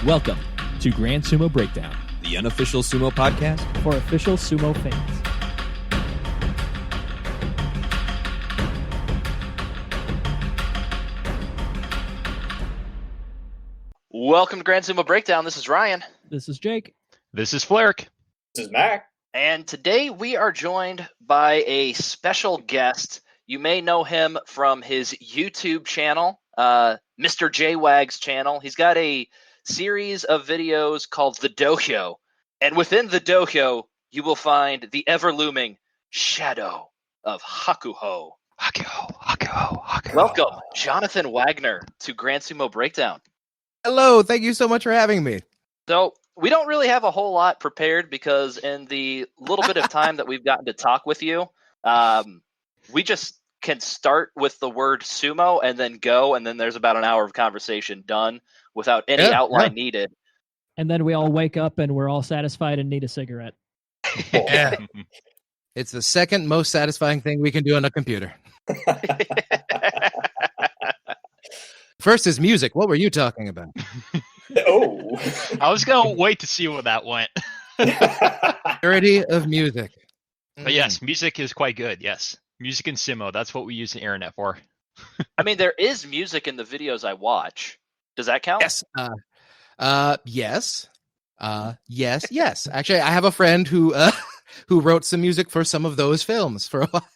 Welcome to Grand Sumo Breakdown, the unofficial sumo podcast for official sumo fans. Welcome to Grand Sumo Breakdown. This is Ryan. This is Jake. This is Flarek. This is Mac. And today we are joined by a special guest. You may know him from his YouTube channel, Mr. JWags channel. He's got a series of videos called The Dohyo. And within The Dohyo, you will find the ever-looming Shadow of Hakuho. Hakuho. Welcome, Jonathan Wagner, to Grand Sumo Breakdown. Hello, thank you so much for having me. So we don't really have a whole lot prepared because in the little bit of time that we've gotten to talk with you, we just can start with the word sumo and then go, and then there's about an hour of conversation done without any outline needed. And then we all wake up and we're all satisfied and need a cigarette. Yeah. It's the second most satisfying thing we can do on a computer. First is music. What were you talking about? Oh. I was going to wait to see where that went. Purity of music. But yes, music is quite good, yes. Music and Sumo, that's what we use the internet for. I mean, there is music in the videos I watch. Does that count? Yes. Yes. Actually, I have a friend who wrote some music for some of those films for a while.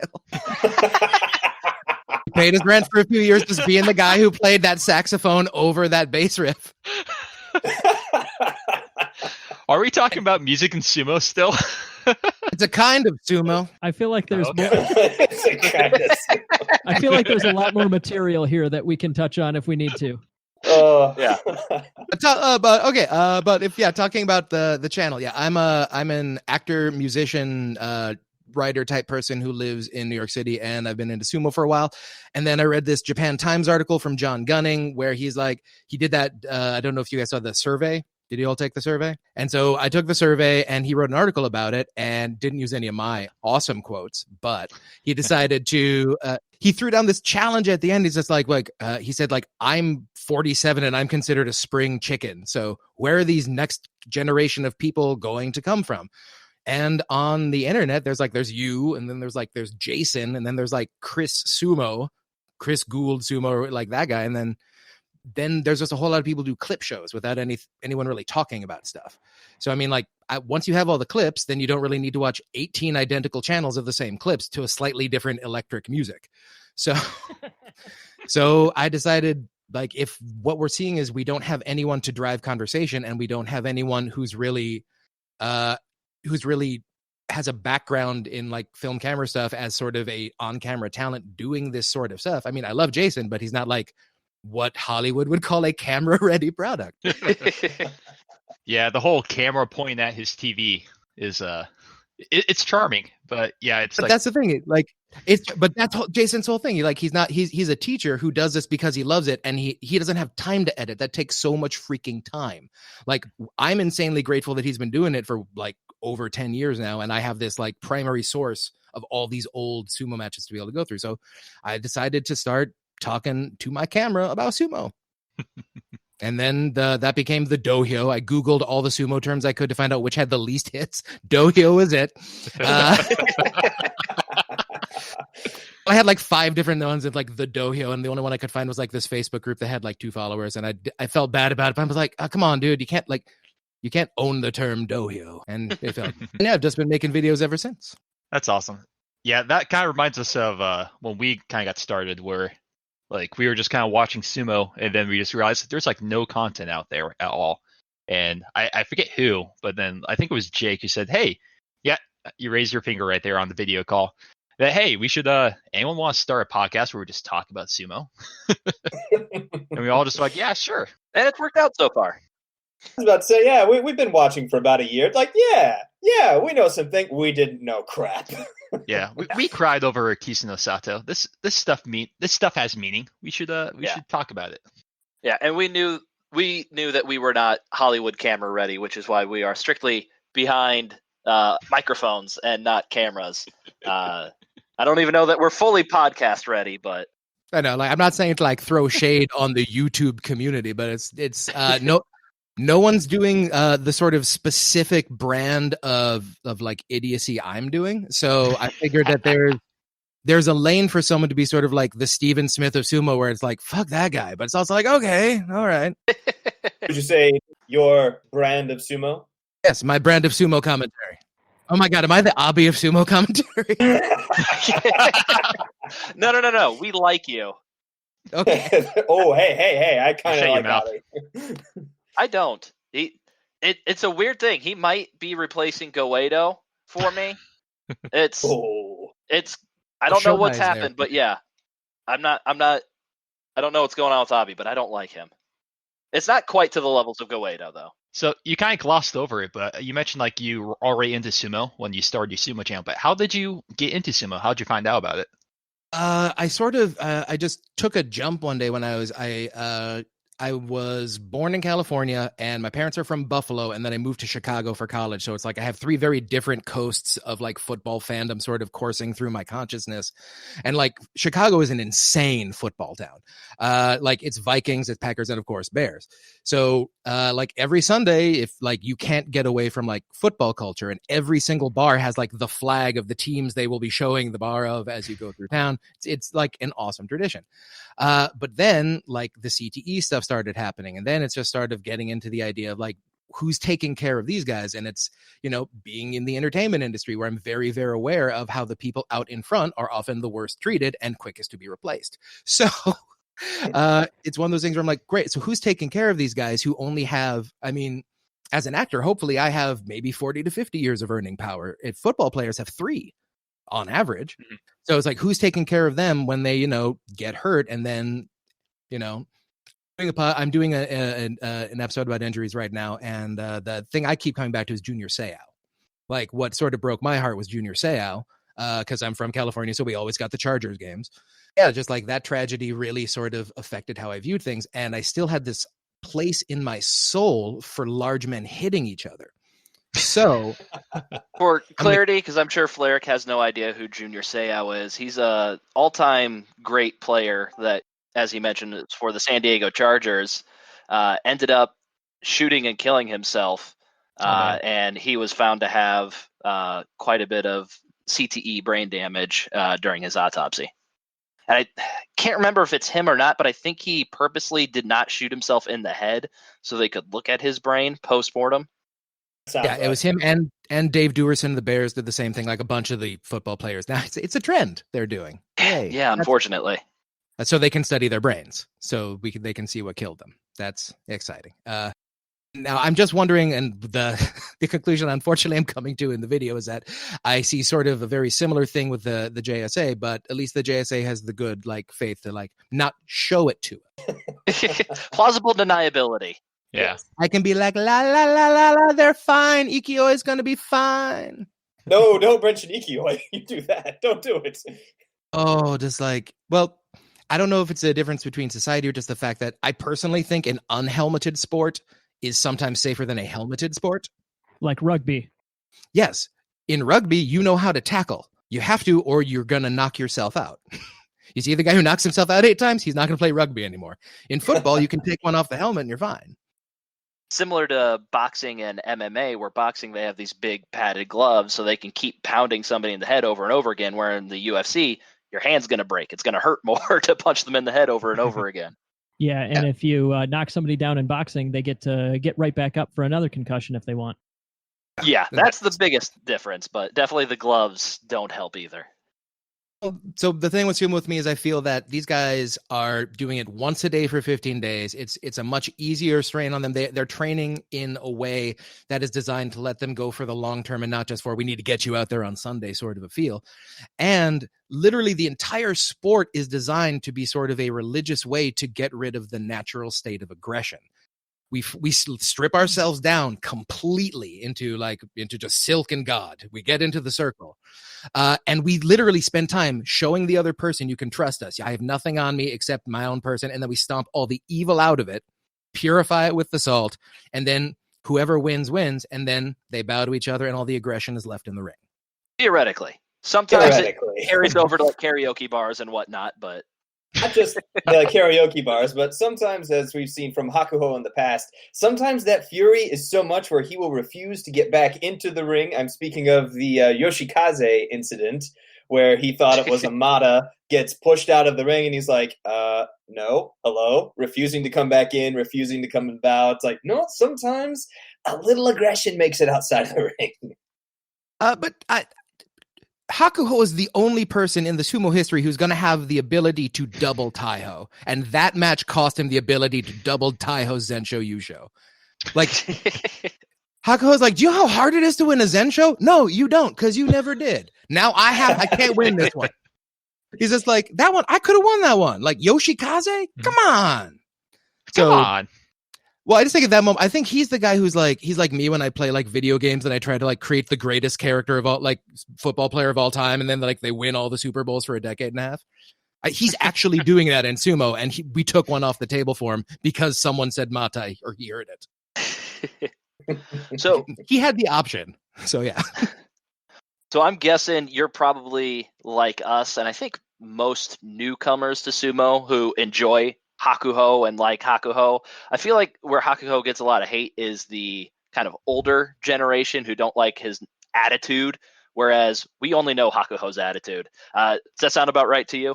He paid his rent for a few years just being the guy who played that saxophone over that bass riff. Are we talking about music and sumo still? It's a kind of sumo. I feel like there's more. It's a kind of sumo. I feel like there's a lot more material here that we can touch on if we need to. Yeah. But if talking about the channel, I'm an actor, musician, writer type person who lives in New York City, and I've been into sumo for a while. And then I read this Japan Times article from John Gunning where he's like, he did that. I don't know if you guys saw the survey. Did you all take the survey? And so I took the survey, and he wrote an article about it and didn't use any of my awesome quotes, but he decided to, he threw down this challenge at the end. He's just he said, I'm 47 and I'm considered a spring chicken. So where are these next generation of people going to come from? And on the internet, there's you, and then there's Jason, and then there's Chris Gould Sumo, like that guy. And then there's just a whole lot of people do clip shows without anyone really talking about stuff. So, I mean, once you have all the clips, then you don't really need to watch 18 identical channels of the same clips to a slightly different electric music. So, so I decided, if what we're seeing is we don't have anyone to drive conversation, and we don't have anyone who's really has a background in film camera stuff as sort of a on-camera talent doing this sort of stuff. I mean, I love Jason, but he's not what Hollywood would call a camera-ready product. Yeah, the whole camera pointing at his TV is it's charming, but yeah, it's. But that's the thing, but that's Jason's whole thing. He's a teacher who does this because he loves it, and he doesn't have time to edit. That takes so much freaking time. I'm insanely grateful that he's been doing it for over 10 years now, and I have this primary source of all these old sumo matches to be able to go through. So I decided to start talking to my camera about sumo. And then that became the dohyo. I Googled all the sumo terms I could to find out which had the least hits. Dohyo was it. I had 5 different ones of the dohyo, and the only one I could find was this Facebook group that had 2 followers, and I felt bad about it, but I was like, oh, come on, dude, you can't own the term dohyo. And it felt, I've just been making videos ever since. That's awesome. Yeah, that kind of reminds us of when we kind of got started, where we were just kind of watching sumo, and then we just realized that there's no content out there at all. And I forget who, but then I think it was Jake who said, hey, yeah, you raised your finger right there on the video call, that, hey, we should, anyone want to start a podcast where we just talk about sumo? And we all just yeah, sure. And it's worked out so far. I was about to say, we've been watching for about a year. Yeah, we know something. We didn't know crap. Yeah, we cried over Kisano Sato. This stuff has meaning. We should talk about it. Yeah, and we knew that we were not Hollywood camera ready, which is why we are strictly behind microphones and not cameras. I don't even know that we're fully podcast ready, but I know, I'm not saying to throw shade on the YouTube community, but it's No one's doing the sort of specific brand of like idiocy I'm doing. So I figured that there's a lane for someone to be sort of like the Steven Smith of sumo, where it's like, fuck that guy. But it's also like, okay, all right. Would you say your brand of sumo? Yes, my brand of sumo commentary. Oh my God, am I the Abi of sumo commentary? No. We like you. Okay. Oh, hey. I kind Shut of your like mouth. Abi. I don't. It's a weird thing. He might be replacing Goedo for me. It's Oh. I don't know what's Shomai's there. happened, but yeah. I'm not I don't know what's going on with Abi, but I don't like him. It's not quite to the levels of Goedo though. So you kind of glossed over it, but you mentioned like you were already into sumo when you started your sumo channel. But how did you get into sumo? How did you find out about it? I just took a jump one day when I was born in California and my parents are from Buffalo, and then I moved to Chicago for college. So it's like I have three very different coasts of like football fandom sort of coursing through my consciousness. And like Chicago is an insane football town. Like it's Vikings, it's Packers, and of course Bears. So like every Sunday, if like you can't get away from like football culture, and every single bar has like the flag of the teams they will be showing the bar of as you go through town. It's like an awesome tradition. But then like the CTE stuff started happening, and then it's just started getting into the idea of like who's taking care of these guys. And it's, you know, being in the entertainment industry where I'm very, very aware of how the people out in front are often the worst treated and quickest to be replaced. So it's one of those things where I'm like, great. So who's taking care of these guys who only have, I mean, as an actor, hopefully I have maybe 40 to 50 years of earning power. If football players have 3 on average. Mm-hmm. So it's like, who's taking care of them when they, you know, get hurt? And then, you know, I'm doing an episode about injuries right now. And the thing I keep coming back to is Junior Seau. Like what sort of broke my heart was Junior Seau, because I'm from California. So we always got the Chargers games. Yeah, just like that tragedy really sort of affected how I viewed things. And I still had this place in my soul for large men hitting each other. So, for clarity, because I'm sure Fleric has no idea who Junior Seau is. He's a all-time great player that, as he mentioned, it's for the San Diego Chargers. Ended up shooting and killing himself, and he was found to have quite a bit of CTE brain damage during his autopsy. And I can't remember if it's him or not, but I think he purposely did not shoot himself in the head so they could look at his brain post-mortem. Yeah, it was him and Dave Duerson of the Bears did the same thing, like a bunch of the football players. Now it's a trend they're doing. Hey, yeah, unfortunately. So they can study their brains, so they can see what killed them. That's exciting. Now I'm just wondering, and the conclusion, unfortunately, I'm coming to in the video is that I see sort of a very similar thing with the JSA, but at least the JSA has the good like faith to like not show it to us. Plausible deniability. Yeah. I can be like, la, la, la, la, la, they're fine. Ikio is going to be fine. No, don't mention Ikio. You do that. Don't do it. Oh, just like, well, I don't know if it's a difference between society or just the fact that I personally think an unhelmeted sport is sometimes safer than a helmeted sport. Like rugby. Yes. In rugby, you know how to tackle. You have to, or you're going to knock yourself out. You see the guy who knocks himself out 8 times, he's not going to play rugby anymore. In football, you can take one off the helmet and you're fine. Similar to boxing and MMA, where boxing, they have these big padded gloves so they can keep pounding somebody in the head over and over again, where in the UFC, your hand's going to break. It's going to hurt more to punch them in the head over and over again. Yeah, and if you knock somebody down in boxing, they get to get right back up for another concussion if they want. Yeah, that's the biggest difference, but definitely the gloves don't help either. So the thing with sumo with me is I feel that these guys are doing it once a day for 15 days. It's a much easier strain on them. They're training in a way that is designed to let them go for the long term and not just for we need to get you out there on Sunday sort of a feel. And literally the entire sport is designed to be sort of a religious way to get rid of the natural state of aggression. We strip ourselves down completely into just silk and God. We get into the circle. And we literally spend time showing the other person you can trust us. I have nothing on me except my own person. And then we stomp all the evil out of it, purify it with the salt. And then whoever wins, wins. And then they bow to each other and all the aggression is left in the ring. Theoretically. Sometimes it carries over to like karaoke bars and whatnot, but not just the karaoke bars, but sometimes, as we've seen from Hakuho in the past, sometimes that fury is so much where he will refuse to get back into the ring. I'm speaking of the Yoshikaze incident, where he thought it was Amada, gets pushed out of the ring, and he's like, no, hello? Refusing to come back in, refusing to come and bow. It's like, no, sometimes a little aggression makes it outside of the ring. Hakuho is the only person in the sumo history who's going to have the ability to double Taiho. And that match cost him the ability to double Taiho Zensho Yusho. Like, Hakuho's like, do you know how hard it is to win a Zensho? No, you don't, because you never did. Now I can't win this one. He's just like, that one, I could have won that one. Like, Yoshikaze? Come on. Come on. Well, I just think at that moment, I think he's the guy who's like, he's like me when I play like video games and I try to like create the greatest character of all, like football player of all time. And then like they win all the Super Bowls for a decade and a half. He's actually doing that in sumo. And we took one off the table for him because someone said Matai or he heard it. So he had the option. So yeah. So I'm guessing you're probably like us, and I think most newcomers to sumo who enjoy Hakuho and like Hakuho. I feel like where Hakuho gets a lot of hate is the kind of older generation who don't like his attitude, whereas we only know Hakuho's attitude. Does that sound about right to you?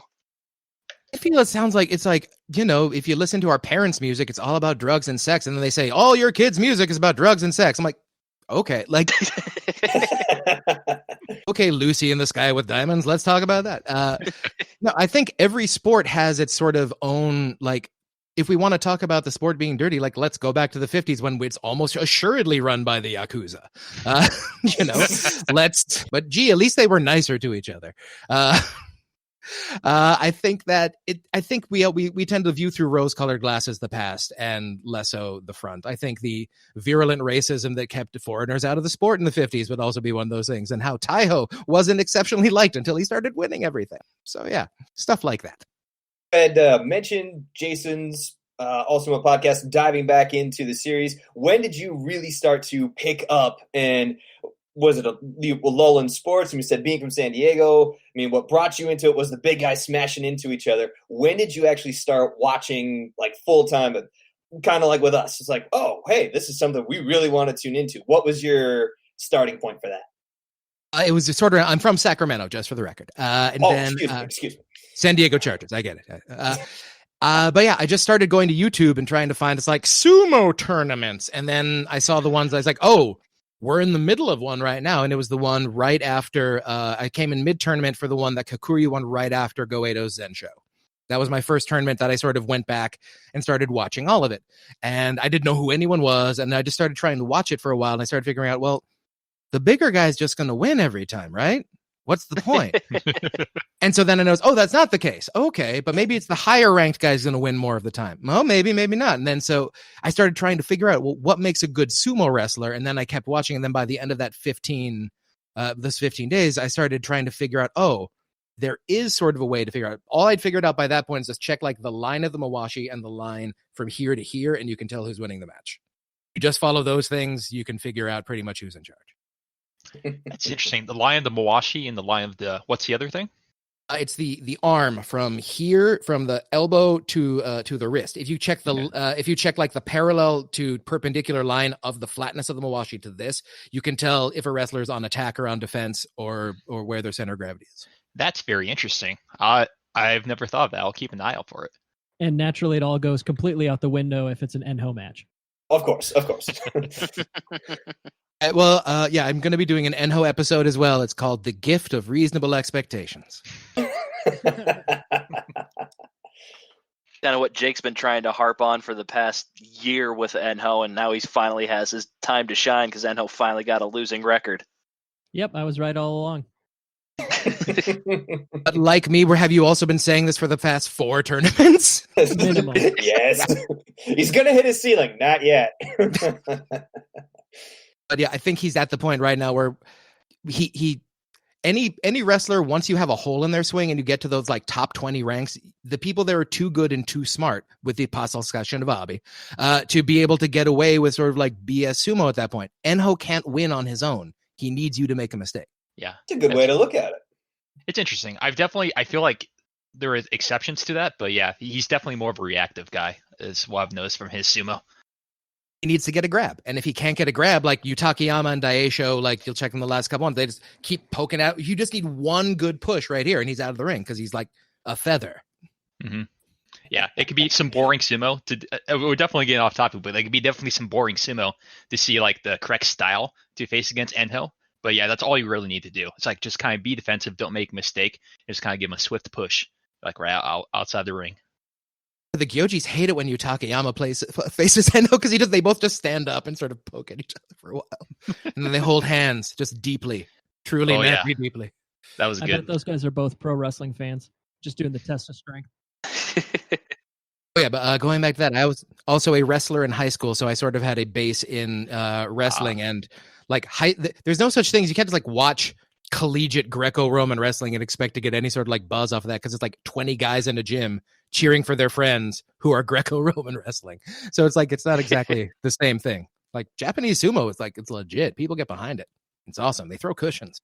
I feel it sounds like it's like, you know, if you listen to our parents' music, it's all about drugs and sex. And then they say, all your kids' music is about drugs and sex. I'm like, okay, like, okay, Lucy in the Sky with Diamonds. Let's talk about that. No, I think every sport has its sort of own, like, if we want to talk about the sport being dirty, like, let's go back to the 50s when it's almost assuredly run by the Yakuza. You know, but gee, at least they were nicer to each other. I think that I think we tend to view through rose-colored glasses the past and less so the front. I think the virulent racism that kept foreigners out of the sport in the 50s would also be one of those things, and how Taiho wasn't exceptionally liked until he started winning everything. So yeah, stuff like that. And mentioned Jason's also a podcast diving back into the series. When did you really start to pick up, and was it a lull in sports? And you said being from San Diego. I mean, what brought you into it was the big guys smashing into each other. When did you actually start watching like full time, kind of like with us? It's like, oh, hey, this is something we really want to tune into. What was your starting point for that? It was sort of, I'm from Sacramento, just for the record. Excuse me. San Diego Chargers. I get it. But yeah, I just started going to YouTube and trying to find it's like sumo tournaments. And then I saw the ones I was like, oh, we're in the middle of one right now. And it was the one right after I came in mid-tournament for the one that Kakuryu won right after Goeido's Zensho. That was my first tournament that I sort of went back and started watching all of it. And I didn't know who anyone was. And I just started trying to watch it for a while. And I started figuring out, well, the bigger guy's just going to win every time, right? What's the point? And so then I noticed, oh, that's not the case. Okay, but maybe it's the higher ranked guy's going to win more of the time. Well, maybe not. And then so I started trying to figure out, well, what makes a good sumo wrestler? And then I kept watching. And then by the end of that 15 days, I started trying to figure out, oh, there is sort of a way to figure out. All I'd figured out by that point is just check like the line of the Mawashi and the line from here to here, and you can tell who's winning the match. You just follow those things, you can figure out pretty much who's in charge. That's interesting. The line of the Mawashi and the line of the, what's the other thing? It's the arm from here, from the elbow to the wrist. If you check if you check like the parallel to perpendicular line of the flatness of the Mawashi to this, you can tell if a wrestler is on attack or on defense or where their center of gravity is. That's very interesting. I've never thought of that. I'll keep an eye out for it. And naturally, it all goes completely out the window if it's an Enho match. Of course. Well, yeah, I'm going to be doing an Enho episode as well. It's called The Gift of Reasonable Expectations. Kind of what Jake's been trying to harp on for the past year with Enho, and now he finally has his time to shine because Enho finally got a losing record. Yep, I was right all along. But like me, have you also been saying this for the past 4 tournaments? Minimum. Yes. He's going to hit his ceiling. Not yet. But yeah, I think he's at the point right now where any wrestler, once you have a hole in their swing and you get to those like top 20 ranks, the people that are too good and too smart, with the Apostle Shinobabi, to be able to get away with sort of like BS sumo at that point. Enho can't win on his own. He needs you to make a mistake. Yeah. It's a good way to look at it. It's interesting. I feel like there are exceptions to that, but yeah, he's definitely more of a reactive guy, is what I've noticed from his sumo. He needs to get a grab, and if he can't get a grab, like Yutakiyama and Daisho, like you'll check them the last couple ones, they just keep poking out. You just need one good push right here, and he's out of the ring because he's like a feather. Mm-hmm. Yeah, it could be some boring sumo. We're definitely getting off topic, but it could be definitely some boring sumo to see like the correct style to face against Enho. But yeah, that's all you really need to do. It's like just kind of be defensive, don't make a mistake, and just kind of give him a swift push, like right outside the ring. The Gyojis hate it when Yutakiyama faces Enho because they both just stand up and sort of poke at each other for a while, and then they hold hands just deeply, truly, very deeply. That was good. I bet those guys are both pro wrestling fans, just doing the test of strength. Oh, yeah, but going back to that, I was also a wrestler in high school, so I sort of had a base in wrestling, and like there's no such things. You can't just like watch collegiate Greco-Roman wrestling and expect to get any sort of like buzz off of that because it's like 20 guys in a gym cheering for their friends who are Greco-Roman wrestling. So it's like it's not exactly the same thing. Like Japanese sumo is like it's legit. People get behind it. It's awesome. They throw cushions.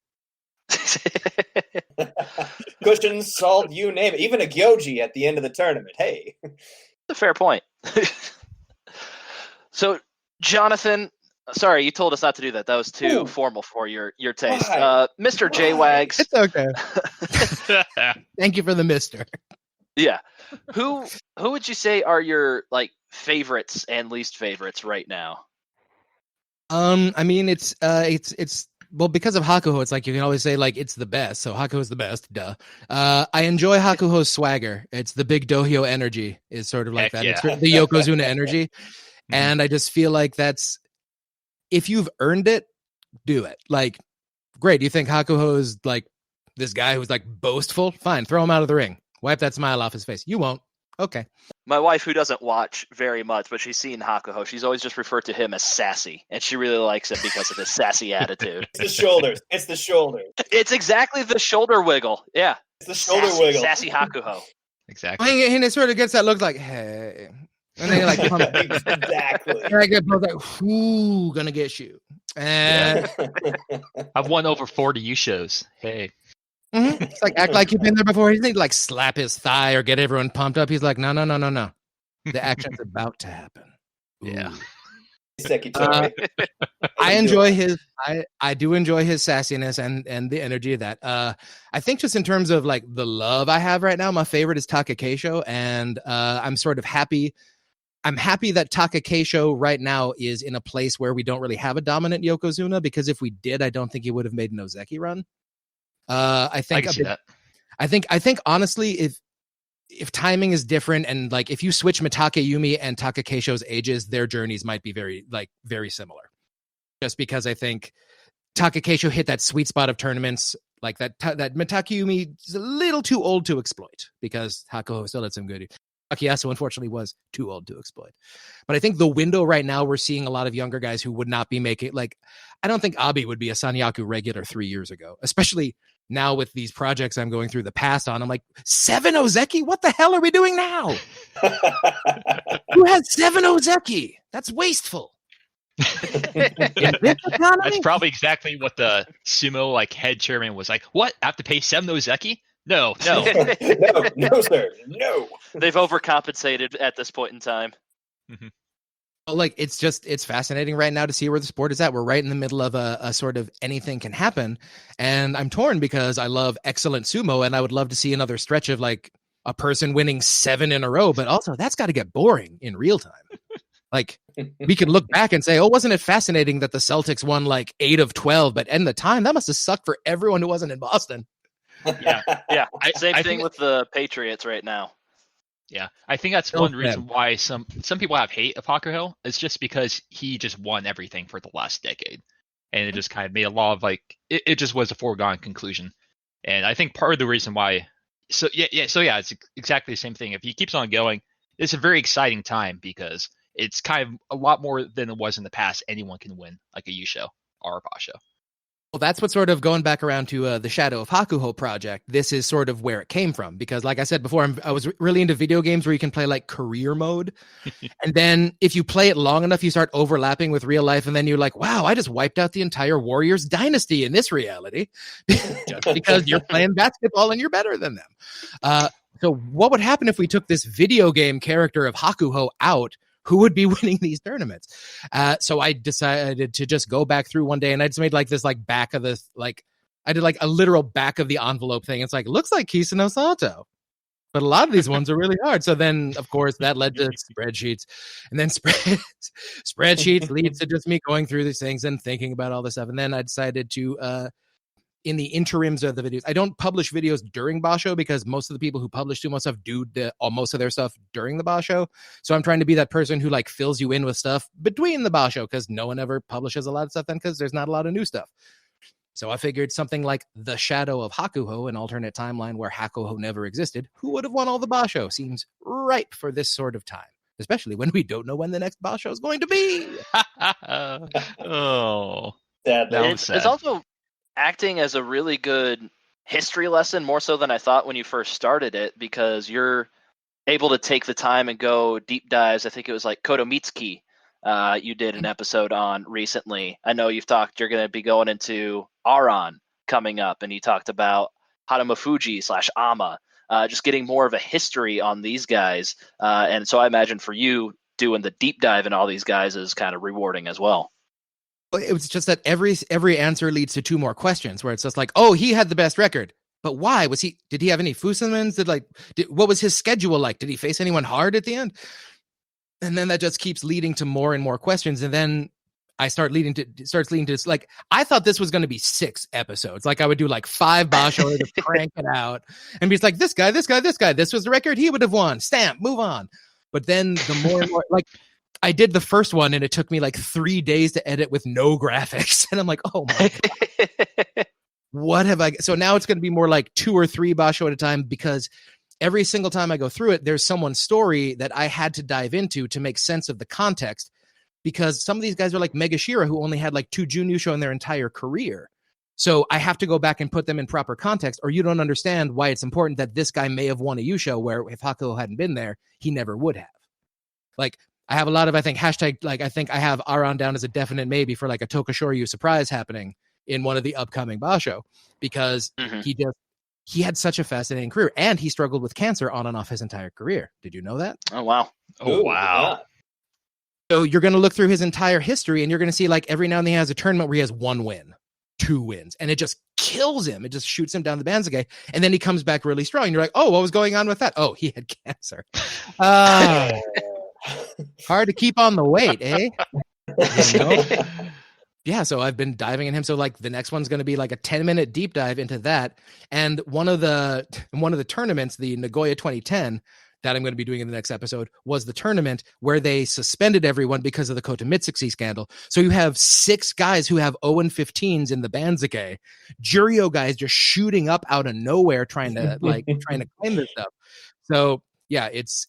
Cushions, salt, you name it. Even a gyoji at the end of the tournament. Hey. That's a fair point. So, Jonathan, sorry, you told us not to do that. That was too formal for your taste. Mr. JWags. It's okay. Thank you for the mister. Yeah. Who would you say are your like favorites and least favorites right now? I mean, it's well, because of Hakuho, it's like you can always say like it's the best. So Hakuho's the best, duh. I enjoy Hakuho's swagger. It's the big dohyo energy is sort of like that. Yeah. It's the Yokozuna energy. And I just feel like that's if you've earned it, do it. Like, great. You think Hakuho is like this guy who's like boastful? Fine, throw him out of the ring. Wipe that smile off his face. You won't. Okay. My wife, who doesn't watch very much, but she's seen Hakuho, she's always just referred to him as sassy, and she really likes him because of his sassy attitude. It's the shoulders. It's the shoulders. It's exactly the shoulder wiggle. Yeah. It's the shoulder wiggle. Sassy Hakuho. Exactly. And it sort of gets that look like, hey. And then you're like, exactly. And I get both like, ooh, gonna get you. And I've won over 40 U shows. Hey. It's like act like you've been there before. He didn't like slap his thigh or get everyone pumped up. He's like, no. The action's about to happen. Yeah. I enjoy his. I do enjoy his sassiness and the energy of that. I think just in terms of like the love I have right now, my favorite is Takakeisho, and I'm sort of happy. I'm happy that Takakeisho right now is in a place where we don't really have a dominant Yokozuna, because if we did, I don't think he would have made an Ozeki run. I think I can see that. I think honestly, if timing is different and like if you switch Mitake Yumi and Takakeisho's ages, their journeys might be very similar. Just because I think Takakeisho hit that sweet spot of tournaments like that Mitake Yumi is a little too old to exploit, because Hakuho still had some good. Akiyasu unfortunately was too old to exploit. But I think the window right now, we're seeing a lot of younger guys who would not be making, like, I don't think Abi would be a Sanyaku regular 3 years ago, especially now with these projects I'm going through the past on. I'm like, 7 Ozeki? What the hell are we doing now? Who has 7 Ozeki? That's wasteful. That's probably exactly what the sumo like head chairman was like. What? I have to pay 7 Ozeki? No. no, sir. No. They've overcompensated at this point in time. Mm-hmm. Like, it's fascinating right now to see where the sport is at. We're right in the middle of a sort of anything can happen. And I'm torn because I love excellent sumo and I would love to see another stretch of like a person winning 7 in a row. But also that's got to get boring in real time. Like, we can look back and say, oh, wasn't it fascinating that the Celtics won like 8 of 12? But in the time, that must have sucked for everyone who wasn't in Boston. Yeah. Same thing with the Patriots right now. Yeah, I think that's one reason why some people have hate of Hakuho. It's just because he just won everything for the last decade, and it just kind of made a lot of like it just was a foregone conclusion. And I think part of the reason why, so it's exactly the same thing. If he keeps on going, it's a very exciting time because it's kind of a lot more than it was in the past. Anyone can win like a Yusho or a Basho. Well, that's what sort of going back around to the Shadow of Hakuho project. This is sort of where it came from, because like I said before, I was really into video games where you can play like career mode. And then if you play it long enough, you start overlapping with real life. And then you're like, wow, I just wiped out the entire Warriors dynasty in this reality just because you're playing basketball and you're better than them. So what would happen if we took this video game character of Hakuho out? Who would be winning these tournaments? So I decided to just go back through one day, and I just made like this like back of the like I did like a literal back of the envelope thing. It's like, looks like Kisano Sato. But a lot of these ones are really hard. So then, of course, that led to spreadsheets. And then spreadsheets leads to just me going through these things and thinking about all this stuff. And then I decided to, in the interims of the videos, I don't publish videos during Basho because most of the people who publish Sumo stuff do most of their stuff during the Basho. So I'm trying to be that person who like fills you in with stuff between the Basho because no one ever publishes a lot of stuff then because there's not a lot of new stuff. So I figured something like the Shadow of Hakuho, an alternate timeline where Hakuho never existed, who would have won all the Basho, seems ripe for this sort of time, especially when we don't know when the next Basho is going to be. Oh, Sadly. It's also acting as a really good history lesson, more so than I thought when you first started it, because you're able to take the time and go deep dives. I think it was like Kotomitsuki. You did an episode on recently. I know you're going to be going into Aran coming up, and you talked about Hanamafuji / Ama, just getting more of a history on these guys. And so I imagine for you, doing the deep dive in all these guys is kind of rewarding as well. It was just that every answer leads to two more questions where it's just like, oh, he had the best record. But why? Did he have any Fusamans? What was his schedule like? Did he face anyone hard at the end? And then that just keeps leading to more and more questions. And then I starts leading to like, I thought this was going to be 6 episodes. Like I would do like 5 Basho to crank it out and be like, this guy, this was the record he would have won. Stamp, move on. But then the more and more, like I did the first one and it took me like 3 days to edit with no graphics. And I'm like, oh my God, what have I? So now it's going to be more like 2 or 3 Basho at a time because every single time I go through it, there's someone's story that I had to dive into to make sense of the context, because some of these guys are like Megashira, who only had like 2 Junyusho in their entire career. So I have to go back and put them in proper context, or you don't understand why it's important that this guy may have won a Yusho, where if Hakuho hadn't been there, he never would have. Like I have a lot of, I think, hashtag, like I think I have Aran down as a definite maybe for like a Tokushoryu surprise happening in one of the upcoming Basho, because he had such a fascinating career, and he struggled with cancer on and off his entire career. Did you know that? Oh, wow. Oh, wow. So you're going to look through his entire history, and you're going to see like every now and then he has a tournament where he has 1 win, 2 wins, and it just kills him. It just shoots him down the Banzage, and then he comes back really strong. And you're like, oh, what was going on with that? Oh, he had cancer. Hard to keep on the weight, eh? You know? Yeah, so I've been diving in him. So like the next one's going to be like a 10-minute deep dive into that. And one of the tournaments, the Nagoya 2010, that I'm going to be doing in the next episode, was the tournament where they suspended everyone because of the Kotomitsuki scandal. So you have 6 guys who have 0-15s in the Banzake, Juryo guys just shooting up out of nowhere trying to claim this stuff. So yeah, it's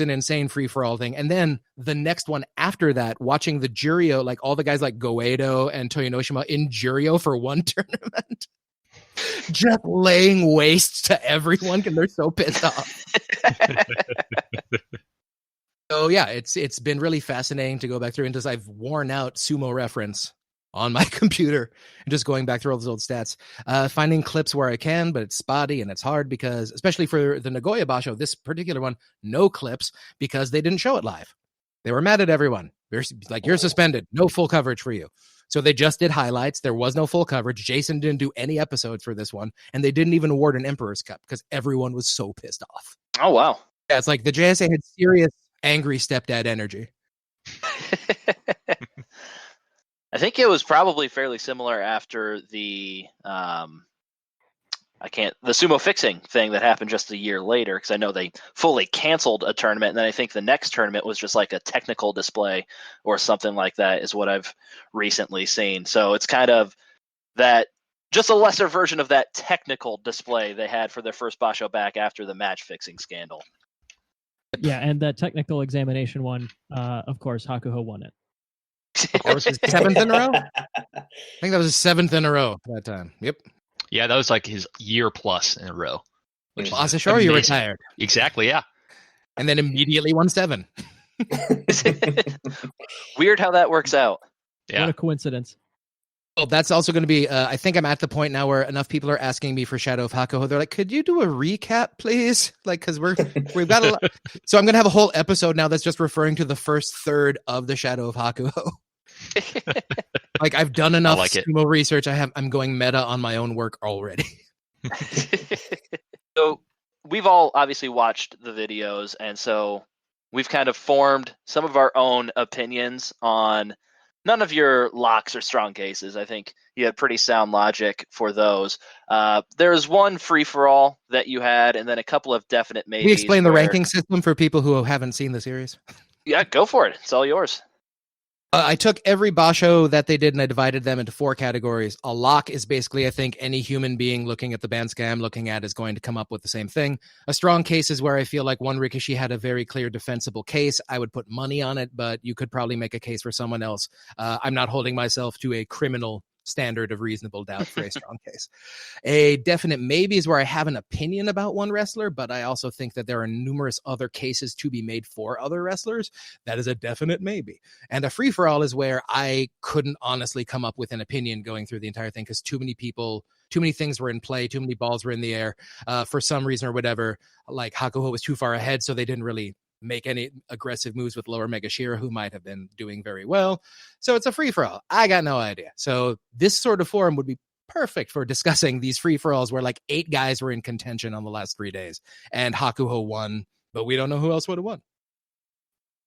an insane free-for-all thing. And then the next one after that, watching the Juryo, like all the guys like Goedo and Toyonoshima in Juryo for one tournament, just laying waste to everyone because they're so pissed off. So yeah, it's been really fascinating to go back through, and just I've worn out Sumo reference on my computer and just going back through all those old stats, finding clips where I can, but it's spotty and it's hard because, especially for the Nagoya Basho, this particular one, no clips because they didn't show it live. They were mad at everyone. They're like, you're suspended. No full coverage for you. So they just did highlights. There was no full coverage. Jason didn't do any episodes for this one, and they didn't even award an Emperor's Cup because everyone was so pissed off. Oh, wow. Yeah, it's like the JSA had serious angry stepdad energy. I think it was probably fairly similar after the Sumo fixing thing that happened just a year later, because I know they fully canceled a tournament, and then I think the next tournament was just like a technical display or something like that is what I've recently seen. So it's kind of that, just a lesser version of that technical display they had for their first Basho back after the match fixing scandal. Yeah, and that technical examination one, of course, Hakuho won it. Of course, his 7th in a row. I think that was his 7th in a row that time. Yep. Yeah, that was like his year plus in a row. Asashoryu retired. Exactly, yeah. And then immediately won 7. Weird how that works out. Yeah. What a coincidence. Oh, that's also going to be, I think I'm at the point now where enough people are asking me for Shadow of Hakuho. They're like, could you do a recap, please? Like, because we've got a lot. So I'm going to have a whole episode now that's just referring to the first third of the Shadow of Hakuho. Like, I've done enough Sumo research. I'm going meta on my own work already. So we've all obviously watched the videos, and so we've kind of formed some of our own opinions on none of your locks or strong cases. I think you had pretty sound logic for those. There's one free-for-all that you had, and then a couple of definite maybes. We explain the ranking system for people who haven't seen the series. Yeah, go for it. It's all yours. I took every basho that they did and I divided them into 4 categories. A lock is basically, I think, any human being looking at the band scam looking at is going to come up with the same thing. A strong case is where I feel like one Rikishi had a very clear defensible case. I would put money on it, but you could probably make a case for someone else. I'm not holding myself to a criminal standard of reasonable doubt for a strong case. A definite maybe is where I have an opinion about one wrestler, but I also think that there are numerous other cases to be made for other wrestlers. That is a definite maybe. And a free-for-all is where I couldn't honestly come up with an opinion going through the entire thing because too many things were in play, too many balls were in the air for some reason or whatever. Like Hakuho was too far ahead, so they didn't really make any aggressive moves with lower Megashira, who might have been doing very well. So it's a free-for-all. I got no idea. So this sort of forum would be perfect for discussing these free-for-alls where like 8 guys were in contention on the last 3 days and Hakuho won, but we don't know who else would have won.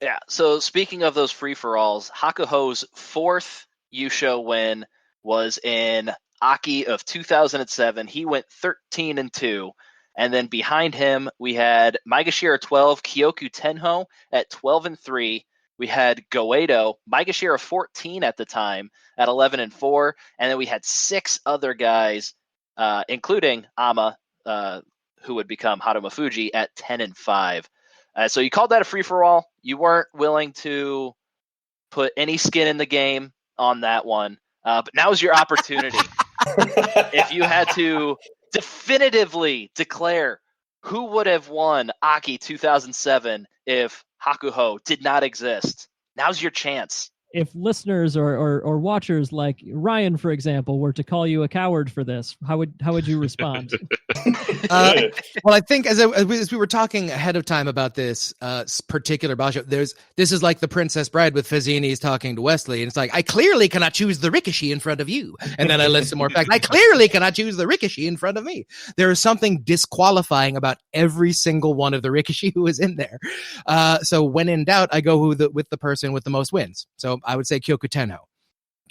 Yeah, so speaking of those free-for-alls, Hakuho's 4th Yusho win was in Aki of 2007. He went 13-2. And then behind him, we had Maegashira 12, Kyoku Tenho at 12-3. We had Goedo, Maegashira 14 at the time at 11-4. And then we had 6 other guys, including Ama, who would become Haruma Fuji at 10-5. So you called that a free-for-all. You weren't willing to put any skin in the game on that one. But now's your opportunity. If you had to definitively declare who would have won Aki 2007 if Hakuho did not exist, now's your chance. If listeners or watchers like Ryan, for example, were to call you a coward for this, how would you respond? Well, I think as we were talking ahead of time about this particular basho, this is like the Princess Bride with Fazzini's talking to Wesley, and it's like, I clearly cannot choose the Rikishi in front of you. And then I list some more facts. I clearly cannot choose the Rikishi in front of me. There is something disqualifying about every single one of the Rikishi who is in there. So when in doubt, I go with the person with the most wins. So I would say Kyoku Tenho.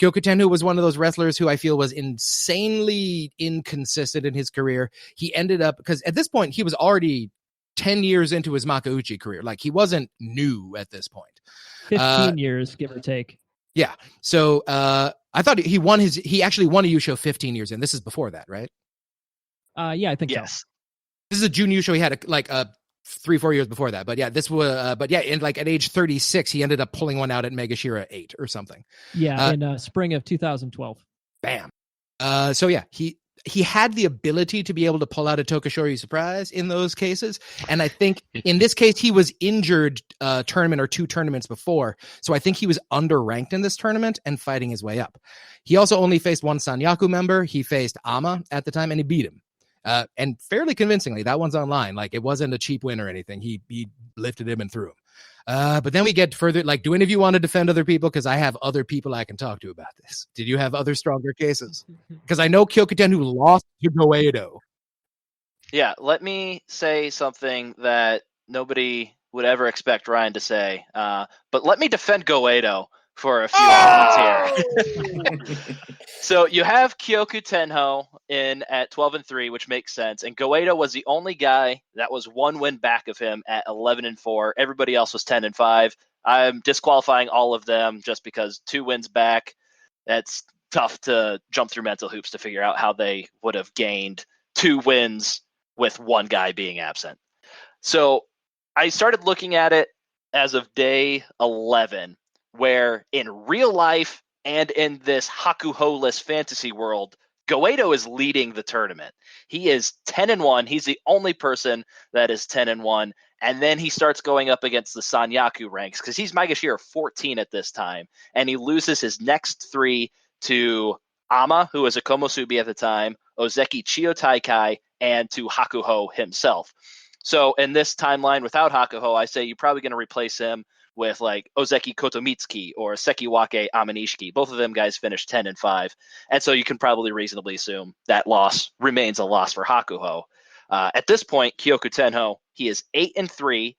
Kyoku Tenho was one of those wrestlers who I feel was insanely inconsistent in his career. He ended up, because at this point, he was already 10 years into his Makauchi career. Like, he wasn't new at this point. 15 years, give or take. Yeah. So I thought he actually won a Yusho 15 years in. This is before that, right? Yeah, I think so. This is a June Yusho he had 3-4 years before that, but yeah, this was, but yeah, in like at age 36, he ended up pulling one out at Megashira 8 or something. Yeah, in spring of 2012. Bam. So yeah, he had the ability to be able to pull out a Tokushori surprise in those cases, and I think in this case he was injured tournament or 2 tournaments before, so I think he was underranked in this tournament and fighting his way up. He also only faced one Sanyaku member. He faced Ama at the time, and he beat him. And fairly convincingly. That one's online. Like, it wasn't a cheap win or anything. He lifted him and threw him. But then we get further. Like, do any of you want to defend other people? Because I have other people I can talk to about this. Did you have other stronger cases? Because I know Kyoku who lost to Goedo. Yeah, let me say something that nobody would ever expect Ryan to say. But let me defend Goedo for a few moments here. So you have Kyoku Tenho in at 12-3, which makes sense. And Goedo was the only guy that was 1 win back of him at 11-4. Everybody else was 10-5. I'm disqualifying all of them just because 2 wins back. That's tough to jump through mental hoops to figure out how they would have gained 2 wins with 1 guy being absent. So I started looking at it as of day 11, where in real life and in this Hakuho-less fantasy world, Goedo is leading the tournament. He is 10-1. He's the only person that is 10-1. And then he starts going up against the Sanyaku ranks because he's Maegashira 14 at this time. And he loses his next 3 to Ama, who was a Komosubi at the time, Ozeki Chiotaikai, and to Hakuho himself. So in this timeline without Hakuho, I say you're probably going to replace him with like Ozeki Kotomitsuki or Sekiwake Amanishiki. Both of them guys finished 10-5. And so you can probably reasonably assume that loss remains a loss for Hakuho. At this point, Kyoku Tenho, he is 8-3.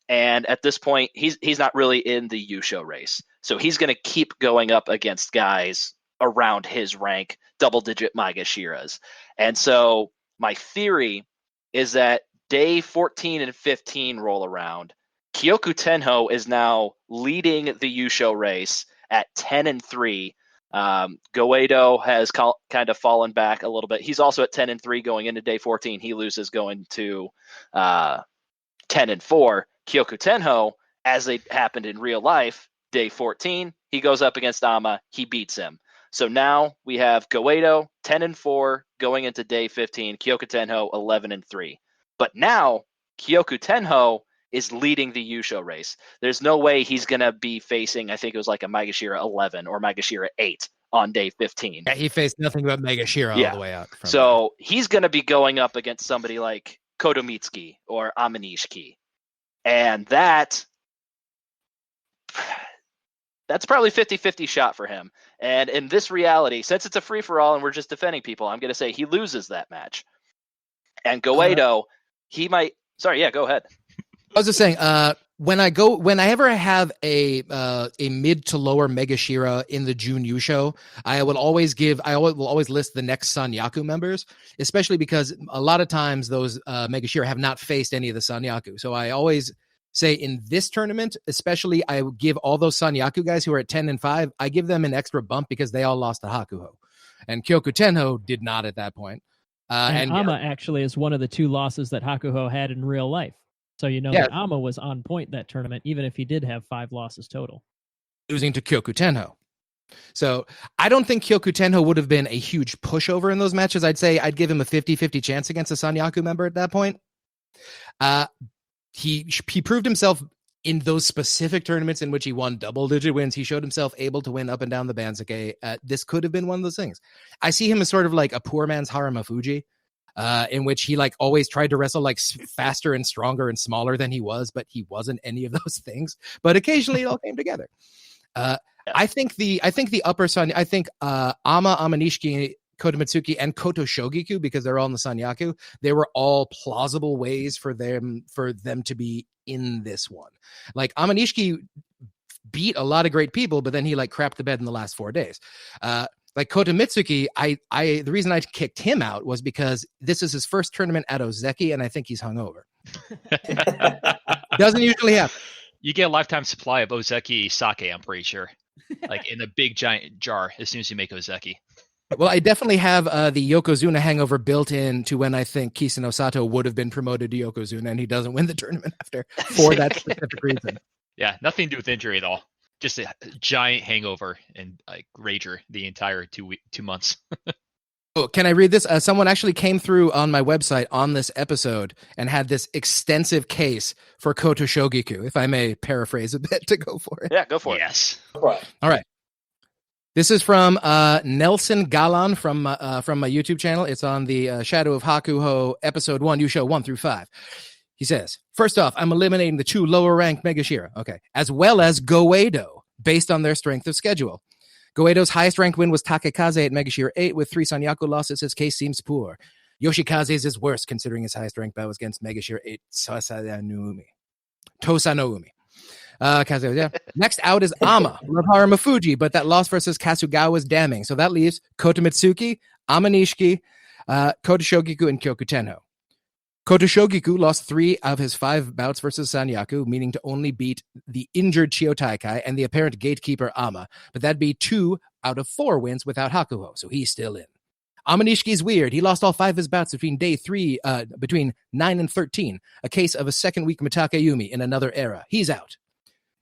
And at this point, he's not really in the Yusho race. So he's going to keep going up against guys around his rank, double-digit Magashiras. And so my theory is that day 14 and 15 roll around. Kyoku Tenho is now leading the Yusho race at 10-3. Goeido has kind of fallen back a little bit. He's also at 10-3 going into day 14. He loses going to 10-4. Kyoku Tenho, as it happened in real life, day 14, he goes up against Ama. He beats him. So now we have Goeido 10-4 going into day 15. Kyoku Tenho 11-3. But now Kyoku Tenho is leading the Yusho race. There's no way he's going to be facing, I think it was like a Magashira 11 or Magashira 8 on day 15. Yeah, he faced nothing but Megashira all the way out. So he's going to be going up against somebody like Kotomitsuki or Amanishiki. And that's probably 50-50 shot for him. And in this reality, since it's a free-for-all and we're just defending people, I'm going to say he loses that match. And Goeido, he might... Sorry, yeah, go ahead. I was just saying, whenever I have a mid to lower Megashira in the June Yusho, I will always list the next Sanyaku members, especially because a lot of times those Megashira have not faced any of the Sanyaku. So I always say in this tournament, especially, I give all those Sanyaku guys who are at 10-5, I give them an extra bump because they all lost to Hakuho. And Kyoku Tenho did not at that point. And Ama actually is one of the two losses that Hakuho had in real life. So that Ama was on point that tournament, even if he did have 5 losses total. Losing to Kyoku Tenho. So I don't think Kyoku Tenho would have been a huge pushover in those matches. I'd say I'd give him a 50-50 chance against a Sanyaku member at that point. He proved himself in those specific tournaments in which he won double-digit wins. He showed himself able to win up and down the Banzuke. This could have been one of those things. I see him as sort of like a poor man's Haramafuji. In which he like always tried to wrestle like faster and stronger and smaller than he was, but he wasn't any of those things. But occasionally it all came together. I think the upper Sanya, I think Ama, Amanishiki, Kotomitsuki, and Koto Shogiku, because they're all in the Sanyaku, they were all plausible ways for them to be in this one. Like Amanishiki beat a lot of great people, but then he like crapped the bed in the last 4 days. Like Kotomitsuki, the reason I kicked him out was because this is his first tournament at Ozeki, and I think he's hungover. Doesn't usually happen. You get a lifetime supply of Ozeki sake, I'm pretty sure. Like in a big giant jar as soon as you make Ozeki. Well, I definitely have the Yokozuna hangover built in to when I think Kisano Sato would have been promoted to Yokozuna, and he doesn't win the tournament after for that specific reason. Yeah, nothing to do with injury at all. Just a giant hangover and like rager the entire 2 months. Oh, can I read this? Someone actually came through on my website on this episode and had this extensive case for Koto Shogiku, if I may paraphrase a bit to go for it. Yeah, go for it. Yes. All right. This is from Nelson Galan from my YouTube channel. It's on the Shadow of Hakuho episode 1, Yusho 1 through 5. He says, first off, I'm eliminating the 2 lower-ranked Megashira, okay, as well as Goeido, based on their strength of schedule. Goeido's highest-ranked win was Takekaze at Megashira 8 with 3 Sanyaku losses. His case seems poor. Yoshikaze's is worse, considering his highest-ranked bout was against Megashira 8 Tosanoumi. Next out is Ama, Rabara Mafuji, but that loss versus Kasugawa was damning. So that leaves Kotomitsuki, Amanishiki, Koto Shogiku, and Kyoku Tenho. Koto Shogiku lost 3 of his 5 bouts versus Sanyaku, meaning to only beat the injured Chiotaikai and the apparent gatekeeper Ama, but that'd be 2 out of 4 wins without Hakuho, so he's still in. Amanishiki's weird. He lost all 5 of his bouts between between 9 and 13, a case of a second-week Mitakayumi in another era. He's out.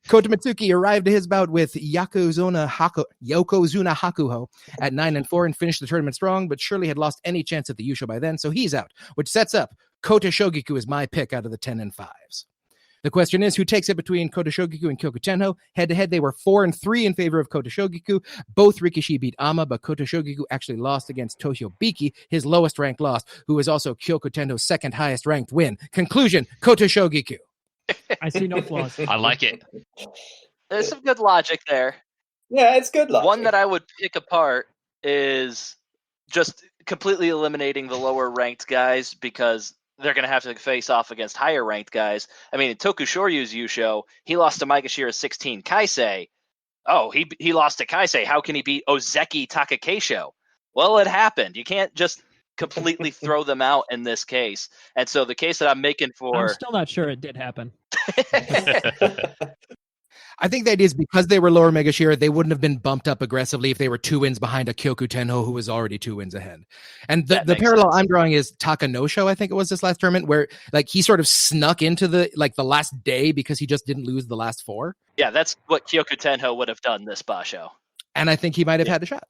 Kotomitsuki arrived at his bout with Yokozuna Hakuho at 9-4 and finished the tournament strong, but surely had lost any chance at the Yusho by then, so he's out, which sets up Koto Shogiku is my pick out of the 10-5s. The question is, who takes it between Kota Shogiku and Kyoku Tenho? Head-to-head, they were 4-3 in favor of Kota Shogiku. Both Rikishi beat Ama, but Kota Shogiku actually lost against Tohyo Biki, his lowest-ranked loss, who is also Kyoku Tenho's second highest-ranked win. Conclusion, Kota Shogiku. I see no flaws. I like it. There's some good logic there. Yeah, it's good logic. One that I would pick apart is just completely eliminating the lower ranked guys because they're going to have to face off against higher ranked guys. I mean, in Toku Shoryu's Yusho, he lost to Maegashira 16 Kaisei. Oh, he lost to Kaisei. How can he beat Ozeki Takakeisho? Well, it happened. You can't just completely throw them out in this case. And so the case that I'm making for... I'm still not sure it did happen. I think the idea is because they were lower Megashira, they wouldn't have been bumped up aggressively if they were 2 wins behind a Kyoku Tenho who was already 2 wins ahead. And the parallel I'm drawing is Takanosho, I think it was this last tournament, where like he sort of snuck into the last day because he just didn't lose the last 4. Yeah, that's what Kyoku Tenho would have done this Basho. And I think he might have had a shot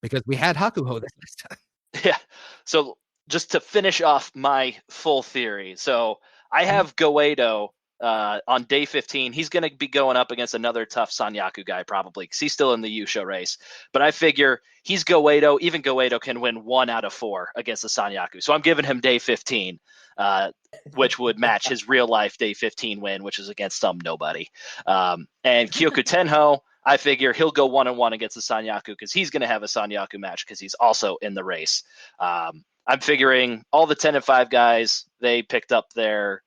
because we had Hakuho this last time. Yeah. So just to finish off my full theory. So I have Goeido on day 15. He's going to be going up against another tough Sanyaku guy probably because he's still in the Yusho race. But I figure he's Goeido. Even Goeido can win 1 out of 4 against the Sanyaku. So I'm giving him day 15, which would match his real life day 15 win, which is against some nobody. And Kyoku Tenho, I figure he'll go 1-1 against the Sanyaku because he's going to have a Sanyaku match because he's also in the race. I'm figuring all the 10-5 guys, they picked up their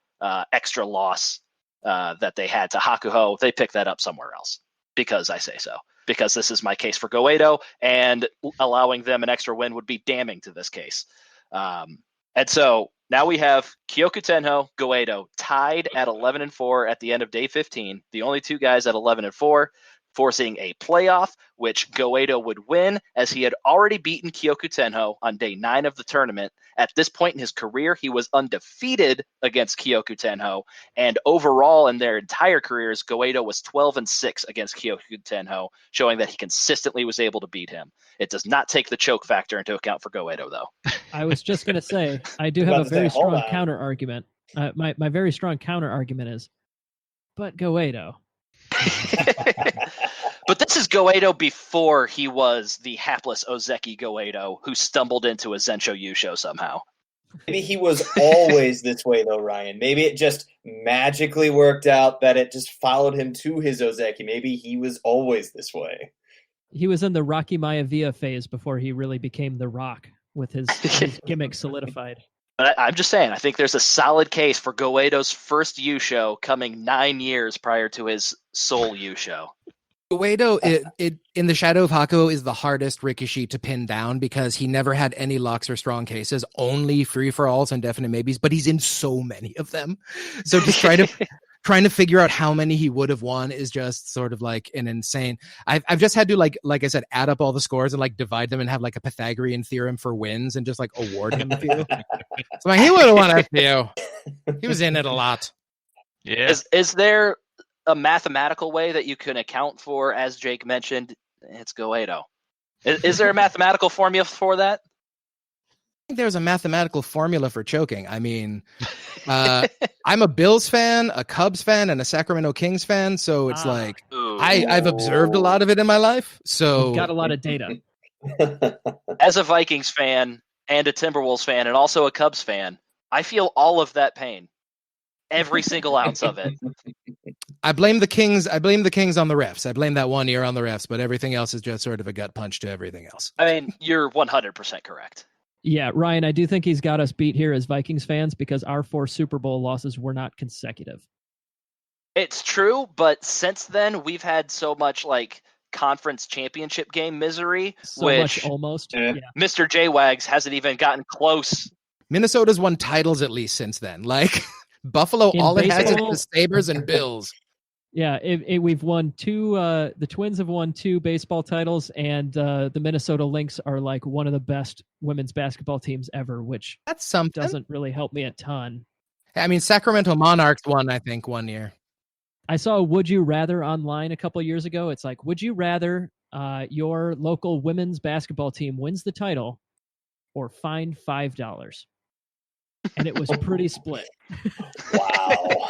extra loss that they had to Hakuho. They picked that up somewhere else because I say so. Because this is my case for Goeido, and allowing them an extra win would be damning to this case. And so now we have Kyoku Tenho, Goeido tied at 11-4 at the end of day 15. The only 2 guys at 11-4. Forcing a playoff, which Goeido would win, as he had already beaten Kyoku Tenho on day 9 of the tournament. At this point in his career, he was undefeated against Kyoku Tenho, and overall in their entire careers, Goeido was 12-6 against Kyoku Tenho, showing that he consistently was able to beat him. It does not take the choke factor into account for Goeido, though. I was just going to say, I do have a very strong counter argument. My very strong counter argument is, but Goeido. But this is Goeido before he was the hapless Ozeki Goeido who stumbled into a Zensho Yusho somehow. Maybe he was always this way, though, Ryan. Maybe it just magically worked out that it just followed him to his Ozeki. Maybe he was always this way. He was in the Rocky Maivia phase before he really became the Rock with his gimmick solidified. But I'm just saying, I think there's a solid case for Goeido's first Yusho coming 9 years prior to his sole Yusho. Goeido in the Shadow of Hakuho is the hardest Rikishi to pin down because he never had any locks or strong cases, only free-for-alls and definite maybes, but he's in so many of them. So just trying to figure out how many he would have won is just sort of like an insane. I've just had to like I said, add up all the scores and like divide them and have like a Pythagorean theorem for wins and just like award him a few. So like, he would have won a few. He was in it a lot. Yeah. Is there a mathematical way that you can account for, as Jake mentioned, it's Goeido? Is there a mathematical formula for that? I think there's a mathematical formula for choking. I mean, I'm a Bills fan, a Cubs fan, and a Sacramento Kings fan, so it's like I've observed a lot of it in my life. So you've got a lot of data. As a Vikings fan and a Timberwolves fan and also a Cubs fan, I feel all of that pain. Every single ounce of it. I blame the Kings on the refs. I blame that 1 year on the refs, but everything else is just sort of a gut punch to everything else. I mean, you're 100% correct. Yeah, Ryan, I do think he's got us beat here as Vikings fans because our 4 Super Bowl losses were not consecutive. It's true, but since then we've had so much like conference championship game misery, much almost. Yeah. Mr. JWags hasn't even gotten close. Minnesota's won titles at least since then. Like Buffalo, all it has is the Sabres and Bills. Yeah, we've won 2. The Twins have won 2 baseball titles, and the Minnesota Lynx are like one of the best women's basketball teams ever, which that's something. Doesn't really help me a ton. I mean, Sacramento Monarchs won, I think, 1 year. I saw a Would You Rather online a couple of years ago. It's like, would you rather your local women's basketball team wins the title or fined $5? And it was pretty split. Wow.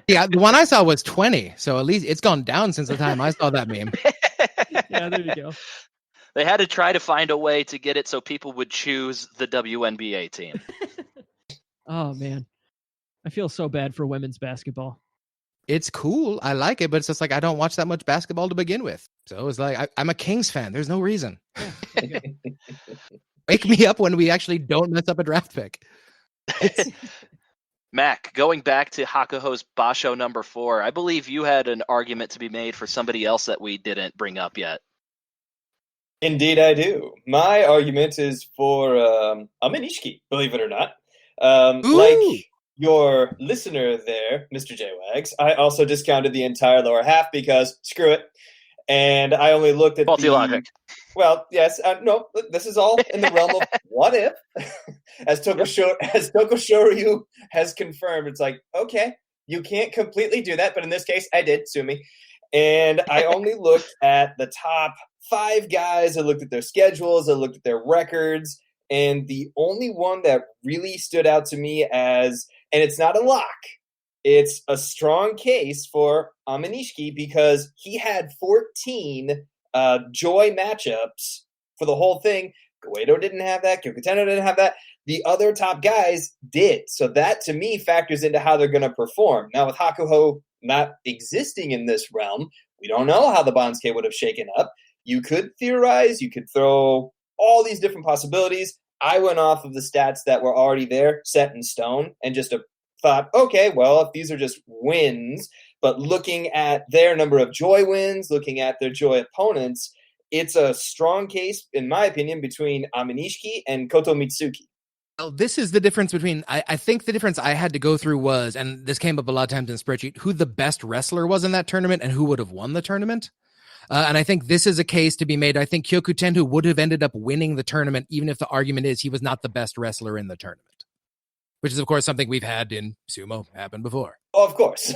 Yeah, the one I saw was 20, so at least it's gone down since the time I saw that meme. Yeah, there you go. They had to try to find a way to get it so people would choose the WNBA team. Oh man, I feel so bad for women's basketball. It's cool. I like it, but it's just like I don't watch that much basketball to begin with. So it's like I'm a Kings fan. There's no reason. Yeah, Wake me up when we actually don't mess up a draft pick. Mac, going back to Hakuho's Basho number 4, I believe you had an argument to be made for somebody else that we didn't bring up yet. Indeed, I do. My argument is for Aminishiki, believe it or not. Like your listener there, Mr. JWags, I also discounted the entire lower half because screw it. And I only looked at Faulty logic. Well, yes, no, this is all in the realm of what if. As Tokushoryu has confirmed, it's like, okay, you can't completely do that, but in this case, I did, sue me. And I only looked at the top 5 guys. I looked at their schedules. I looked at their records. And the only one that really stood out to me as, and it's not a lock, it's a strong case for Aminishiki because he had 14 Joy matchups for the whole thing. Goedo didn't have that. Kyokuteno didn't have that. The other top guys did. So that, to me, factors into how they're going to perform. Now, with Hakuho not existing in this realm, we don't know how the Bansuke would have shaken up. You could theorize. You could throw all these different possibilities. I went off of the stats that were already there, set in stone, and just thought, okay, well, if these are just wins, but looking at their number of Joy wins, looking at their Joy opponents, it's a strong case, in my opinion, between Aminishiki and Koto Mitsuki. Well, this is the difference between, I think the difference I had to go through was, and this came up a lot of times in spreadsheet, who the best wrestler was in that tournament and who would have won the tournament. And I think this is a case to be made. I think Kyoku Tenhu would have ended up winning the tournament, even if the argument is he was not the best wrestler in the tournament, which is, of course, something we've had in sumo happen before. Oh, of course.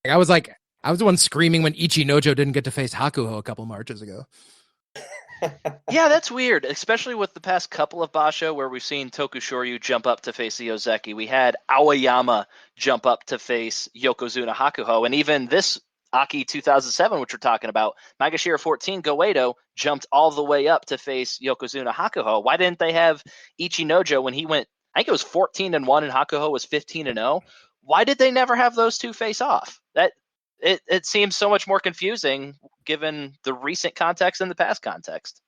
I was the one screaming when Ichinojo didn't get to face Hakuho a couple marches ago. Yeah, that's weird, especially with the past couple of Basho where we've seen Tokushoryu jump up to face Iozeki. We had Aoyama jump up to face Yokozuna Hakuho, and even this Aki 2007, which we're talking about, Magashira 14 Goedo jumped all the way up to face Yokozuna Hakuho. Why didn't they have Ichinojo when he went, I think it was 14-1 and Hakuho was 15-0? Why did they never have those two face off? It seems so much more confusing given the recent context and the past context.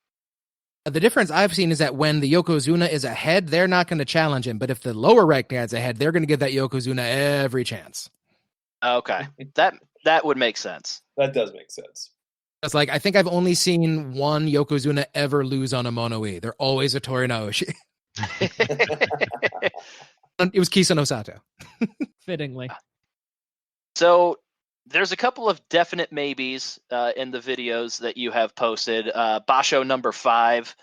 The difference I've seen is that when the Yokozuna is ahead, they're not going to challenge him. But if the lower ranked guy's ahead, they're going to give that Yokozuna every chance. Okay, that would make sense. That does make sense. It's like, I think I've only seen one Yokozuna ever lose on a Mono-e. They're always a Tori Naoshi. It was Kisano Sato. Fittingly. So there's a couple of definite maybes in the videos that you have posted. Basho number 5,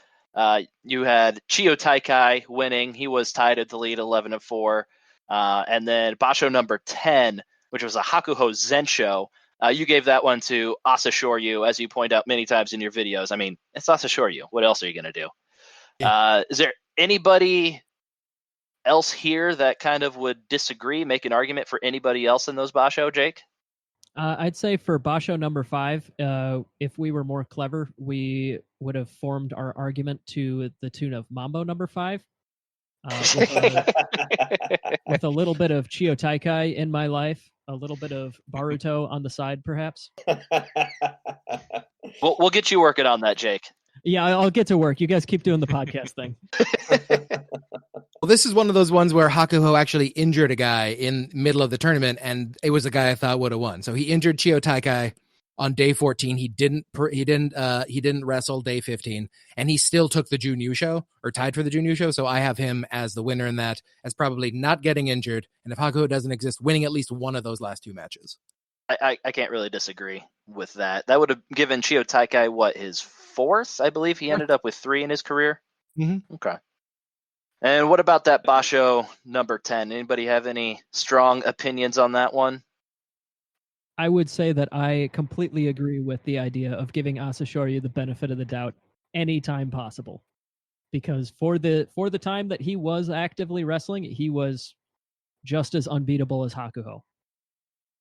you had Chiyo Taikai winning. He was tied at the lead 11-4. And then Basho number 10, which was a Hakuho Zensho, you gave that one to Asashoryu, as you point out many times in your videos. I mean, it's Asashoryu. What else are you going to do? Yeah. Is there anybody else here that kind of would disagree, make an argument for anybody else in those Basho, Jake? I'd say for Basho number 5, if we were more clever, we would have formed our argument to the tune of Mambo number 5. With a little bit of Chiyo Taikai in my life, a little bit of Baruto on the side, perhaps. We'll get you working on that, Jake. Yeah, I'll get to work. You guys keep doing the podcast thing. Well, this is one of those ones where Hakuho actually injured a guy in middle of the tournament, and it was a guy I thought would have won. So he injured Chiyo Taikai on day 14. He didn't wrestle day 15, and he still took the Junyusho, or tied for the Junyusho. So I have him as the winner in that, as probably not getting injured, and if Hakuho doesn't exist, winning at least one of those last 2 matches. I can't really disagree with that. That would have given Chiyo Taikai, his 4th? I believe he ended up with 3 in his career. Mm-hmm. Okay. And what about that Basho number 10? Anybody have any strong opinions on that one? I would say that I completely agree with the idea of giving Asashoryu the benefit of the doubt anytime possible. Because for the time that he was actively wrestling, he was just as unbeatable as Hakuho.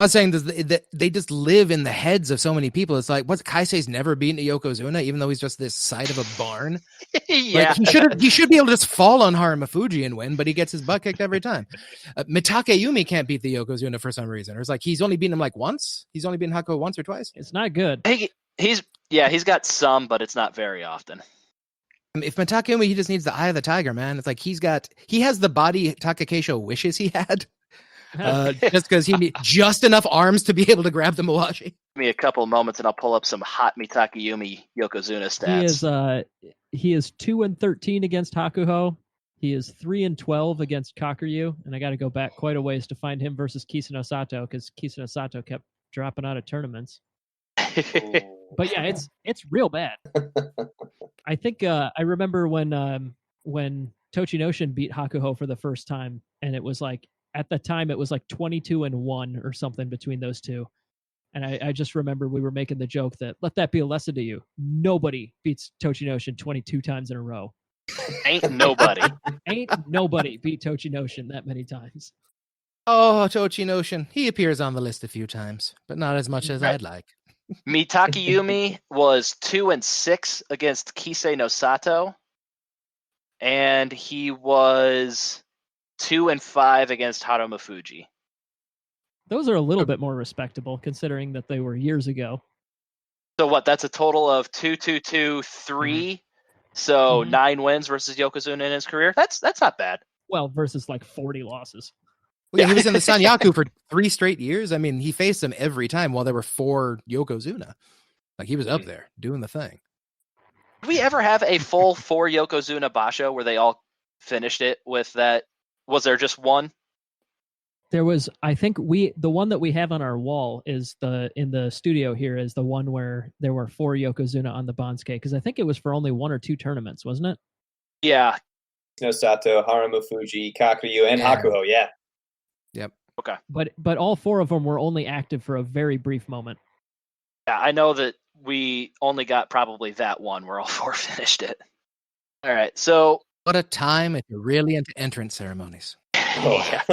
I'm not saying that they just live in the heads of so many people. It's like, what, Kaisei's never beaten a Yokozuna, even though he's just this side of a barn. Yeah. Like, he should be able to just fall on Haramufuji and win, but he gets his butt kicked every time. Mitake Yumi can't beat the Yokozuna for some reason. Or it's like he's only beaten him like once. He's only beaten Hakuho once or twice. It's not good. He's got some, but it's not very often. If Mitake Yumi, he just needs the eye of the tiger, man. It's like he has the body Takakeisho wishes he had. Just because he needs just enough arms to be able to grab the Mawashi. Give me a couple of moments and I'll pull up some hot Mitake Yumi Yokozuna stats. He is 2-13 against Hakuho. He is 3-12 against Kakuryu, and I got to go back quite a ways to find him versus Kisano Sato because Kisano Sato kept dropping out of tournaments. But yeah, it's real bad. I think I remember when Tochinoshin beat Hakuho for the first time, and it was like at the time it was like 22-1 or something between those two. And I just remember we were making the joke that let that be a lesson to you. Nobody beats Tochinoshin 22 times in a row. Ain't nobody. Ain't nobody beat Tochinoshin that many times. Oh, Tochinoshin. He appears on the list a few times, but not as much as I'd like. Mitake Yumi was 2-6 against Kisei no Sato, and he was 2-5 against Haramufuji. Those are a little bit more respectable, considering that they were years ago. So what? That's a total of 2-2-2-3. Mm-hmm. So 9 wins versus Yokozuna in his career. That's not bad. Well, versus like 40 losses. Well, yeah, he was in the Sanyaku for 3 straight years. I mean, he faced them every time while there were 4 Yokozuna. Like, he was up there doing the thing. Did we ever have a full 4 Yokozuna basho where they all finished it with that? Was there just one? There was, I think the one that we have on our wall is in the studio here is the one where there were 4 Yokozuna on the Bansuke, because I think it was for only 1 or 2 tournaments, wasn't it? Yeah. No Sato, Haramufuji, Kakuryu, and Hakuho, yeah. Yep. Okay. But all 4 of them were only active for a very brief moment. Yeah, I know that we only got probably that one where all 4 finished it. All right, so what a time if you're really into entrance ceremonies. Oh, yeah.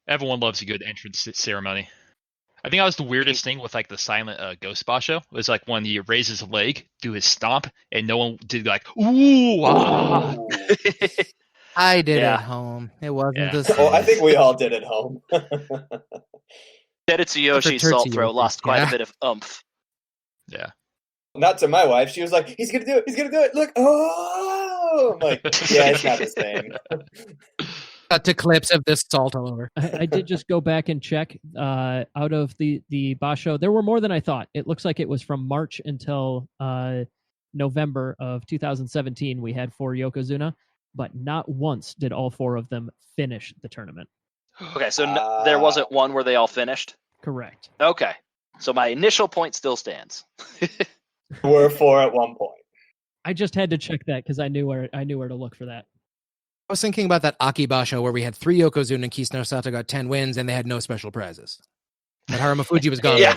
Everyone loves a good entrance ceremony. I think that was the weirdest thing with like the silent Ghost Basho. It was like when he raises his leg, do his stomp, and no one did like, ooh, ah. I did at home. It wasn't the same. Oh, I think we all did at home. Tetsuyoshi salt throw lost quite a bit of oomph. Yeah. Not to my wife. She was like, he's going to do it. He's going to do it. Look. Oh, I'm like, yeah, it's not the same. Cut to clips of this salt all over. I did just go back and check out of the basho. There were more than I thought. It looks like it was from March until November of 2017. We had 4 Yokozuna, but not once did all 4 of them finish the tournament. Okay, so there wasn't one where they all finished? Correct. Okay, so my initial point still stands. We're 4 at one point. I just had to check that because I knew where to look for that. I was thinking about that Akibasho where we had 3 Yokozuna and Kisano Sato got 10 wins and they had no special prizes. But Haramufuji was gone. Yeah.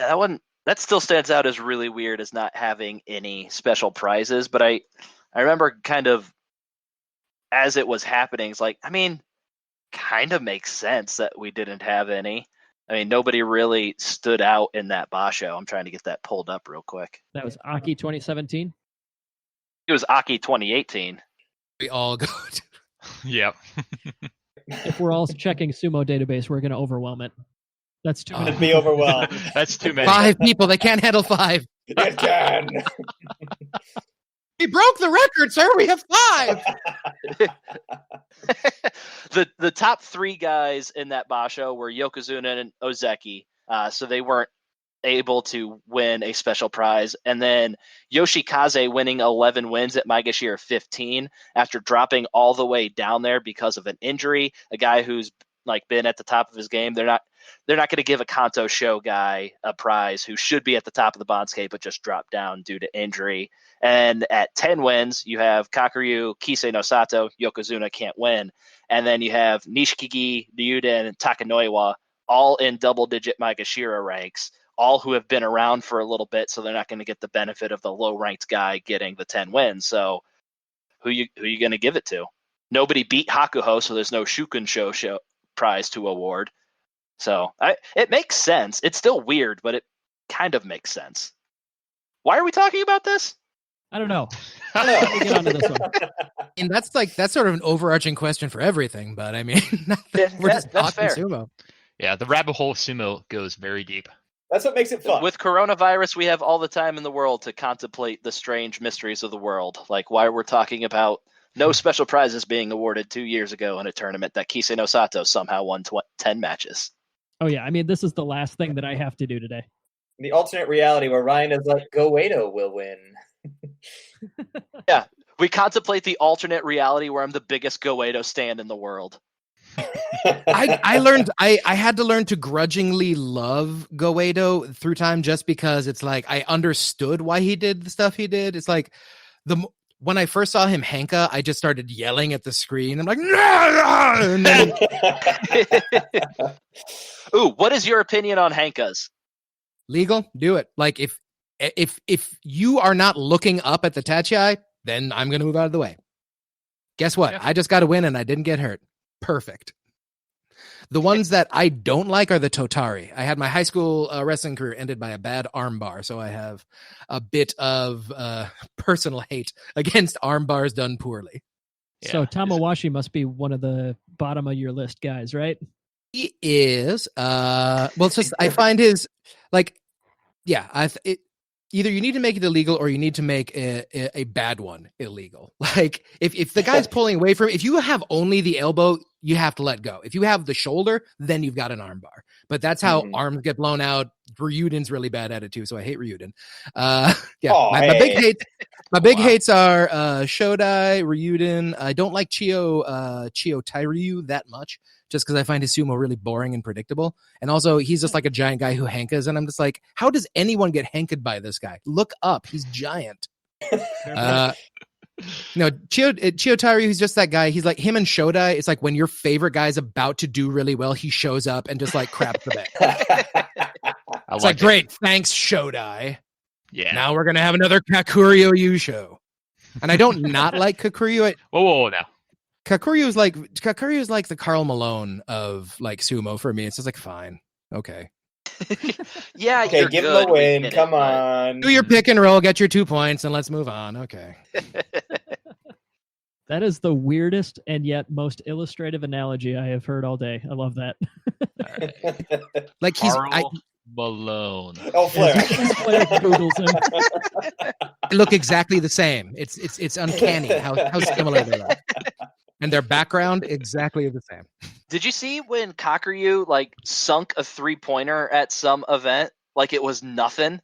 That still stands out as really weird as not having any special prizes. But I remember kind of as it was happening, it's like, I mean, kind of makes sense that we didn't have any. I mean, nobody really stood out in that basho. I'm trying to get that pulled up real quick. That was Aki 2017? It was Aki 2018. We all go. Yep. If we're all checking Sumo database, we're going to overwhelm it. That's too many. Be overwhelmed. That's too many. 5 people. They can't handle 5. It can. We broke the record, sir. We have 5. The top 3 guys in that basho were Yokozuna and Ozeki, so they weren't able to win a special prize. And then Yoshikaze winning 11 wins at Maegashira 15 after dropping all the way down there because of an injury. A guy who's like been at the top of his game. They're not going to give a Kanto Show guy a prize who should be at the top of the Bansuke but just dropped down due to injury. And at 10 wins, you have Kakuryu, Kisei no Sato, Yokozuna can't win. And then you have Nishikigi, Ryuden, and Takanoiwa all in double-digit Maegashira ranks, all who have been around for a little bit, so they're not going to get the benefit of the low-ranked guy getting the 10 wins. So who you going to give it to? Nobody beat Hakuho, so there's no Shukun show prize to award. So it makes sense. It's still weird, but it kind of makes sense. Why are we talking about this? I don't know. Let me get onto this one. And that's sort of an overarching question for everything, but I mean, we're just that's talking fair. sumo. Yeah, the rabbit hole of sumo goes very deep. That's what makes it fun. With coronavirus, we have all the time in the world to contemplate the strange mysteries of the world, like why we're talking about no special prizes being awarded 2 years ago in a tournament that Kisei no Sato somehow won 10 matches. Oh yeah, I mean this is the last thing that I have to do today. The alternate reality where Ryan is like, Goedo will win. Yeah, we contemplate the alternate reality where I'm the biggest Goedo stan in the world. I learned I had to learn to grudgingly love Goedo through time, just because it's like I understood why he did the stuff he did. It's like when I first saw him Henka, I just started yelling at the screen. I'm like, no! And then, Ooh, what is your opinion on Henkas? legal, do it. Like if you are not looking up at the Tachiai, then I'm gonna move out of the way. Guess what? Yeah. I just got a win and I didn't get hurt. Perfect. The ones that I don't like are the Totari. I had my high school wrestling career ended by a bad armbar, so I have a bit of personal hate against armbars done poorly. So Yeah. Tamawashi must be one of the bottom of your list guys, right? He is. Well, it's just I find his like, yeah. Either you need to make it illegal or you need to make a bad one illegal. Like if the guy's pulling away from, if you have only the elbow, you have to let go. If you have the shoulder, then you've got an armbar. But that's how arms get blown out. Ryuden's really bad at it too, so I hate Ryuden. Yeah, my big hates are Shodai, Ryuden. I don't like Chio Tairyu that much, just because I find his sumo really boring and predictable. And also, he's just like a giant guy who hankas, and I'm just like, how does anyone get hanked by this guy? Look up, he's giant. No, Chio Tairyu, he's just that guy. He's like him and Shodai. It's like when your favorite guy's about to do really well, he shows up and just like craps the bed. It's like, great, thanks, Shodai. Yeah. Now we're gonna have another Kakuryu Yu show. And I don't not like Kakuryu. Whoa, now. Kakuryu is like the Karl Malone of like sumo for me. It's just like, fine, okay. Yeah, Okay, you're give him good. a win. We get Come it, but- on. Do your pick and roll, get your 2 points, and let's move on. Okay. That is the weirdest and yet most illustrative analogy I have heard all day. I love that. All right. Like Karl Malone. Oh, Flair. Flair Googles him. they look exactly the same. It's uncanny how similar they are. And their background exactly the same. Did you see when Kakuryu like sunk a 3-pointer at some event like it was nothing?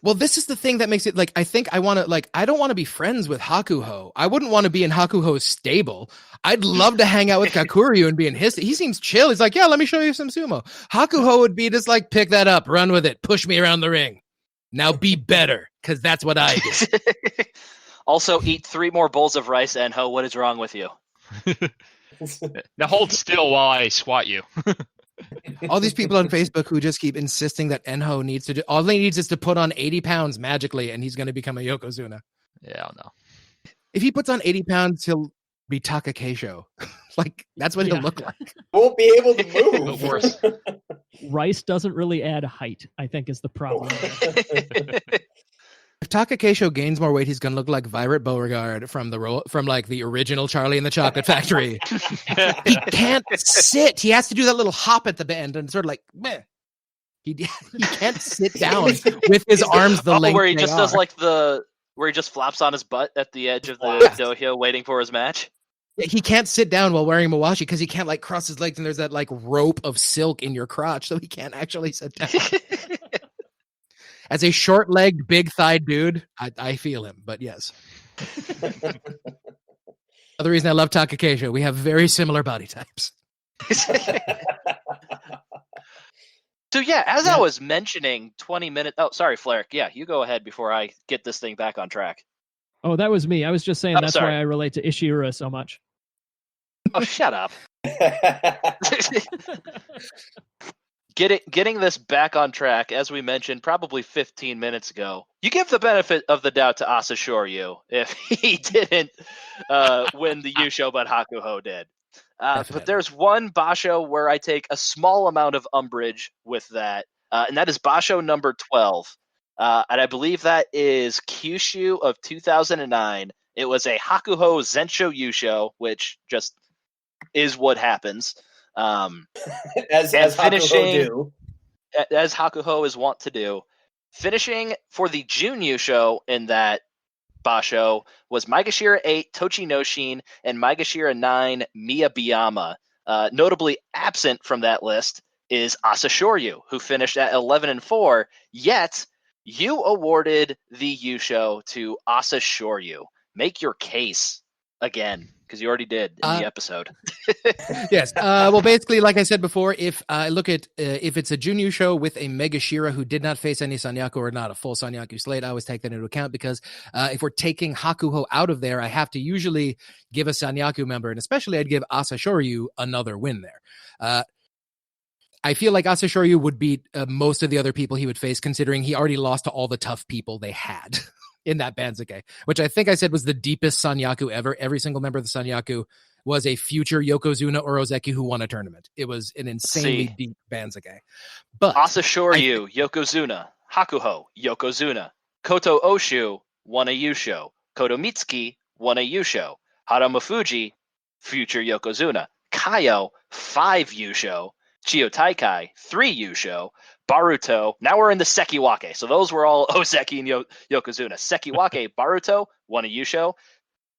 Well, this is the thing that makes it like I think I want to like I don't want to be friends with Hakuho. I wouldn't want to be in Hakuho's stable. I'd love to hang out with Kakuryu and be in his. He seems chill. He's like, yeah, let me show you some sumo. Hakuho would be just like, pick that up, run with it, push me around the ring. Now be better, because that's what I do. Also, eat 3 more bowls of rice, Enho. What is wrong with you? Now hold still while I swat you. All these people on Facebook who just keep insisting that Enho needs to do. All he needs is to put on 80 pounds magically, and he's going to become a Yokozuna. Yeah, I don't know. If he puts on 80 pounds, he'll be Taka Keisho. Like, that's what he'll look like. Won't be able to move. But worse. Rice doesn't really add height, I think, is the problem. If Taka Keisho gains more weight, he's going to look like Violet Beauregard from like the original Charlie and the Chocolate Factory. He can't sit. He has to do that little hop at the bend and sort of like, meh. He can't sit down with his arms the length where he they just are. does like where he just flops on his butt at the edge of the dohyo waiting for his match. He can't sit down while wearing mawashi because he can't like cross his legs and there's that like rope of silk in your crotch, so he can't actually sit down. As a short-legged, big-thighed dude, I feel him, but yes. Other reason I love Taka Keisho, we have very similar body types. So yeah, as I was mentioning, 20 minutes. Oh, sorry, Flair. Yeah, you go ahead before I get this thing back on track. Oh, that was me. I was just saying that's sorry. why I relate to Ishiura so much. Oh, shut up. getting this back on track, as we mentioned probably 15 minutes ago, you give the benefit of the doubt to Asashoryu if he didn't win the Yusho, but Hakuho did. But there's one Basho where I take a small amount of umbrage with that, and that is Basho number 12. And I believe that is Kyushu of 2009. It was a Hakuho Zensho Yusho, which just is what happens. As Hakuho do. As Hakuho is wont to do. Finishing for the Jun Yusho in that Basho was Maegashira 8, Tochinoshin, and Maegashira 9, Miyabiyama. Notably absent from that list is Asashoryu, who finished at 11-4, yet you awarded the Yusho to Asashoryu. Make your case again, because you already did in the episode. Yes. Well, basically, like I said before, if I look at if it's a Jun show with a Megashira who did not face any Sanyaku or not a full Sanyaku slate, I always take that into account because if we're taking Hakuho out of there, I have to usually give a Sanyaku member, and especially I'd give Asashoryu another win there. I feel like Asashoryu would beat most of the other people he would face, considering he already lost to all the tough people they had in that Banzuke, which I think I said was the deepest Sanyaku ever. Every single member of the Sanyaku was a future Yokozuna or Ozeki who won a tournament. It was an insanely deep Banzuke. But Asashoryu, Yokozuna. Hakuho, Yokozuna. Koto Oshu won a Yusho. Koto Mitsuki won a Yusho. Haramafuji, future Yokozuna. Kaio, 5 Yusho. Chiyo Taikai, 3 Yusho. Baruto, now we're in the Sekiwake. So those were all Ozeki and Yokozuna. Sekiwake, Baruto won a Yusho.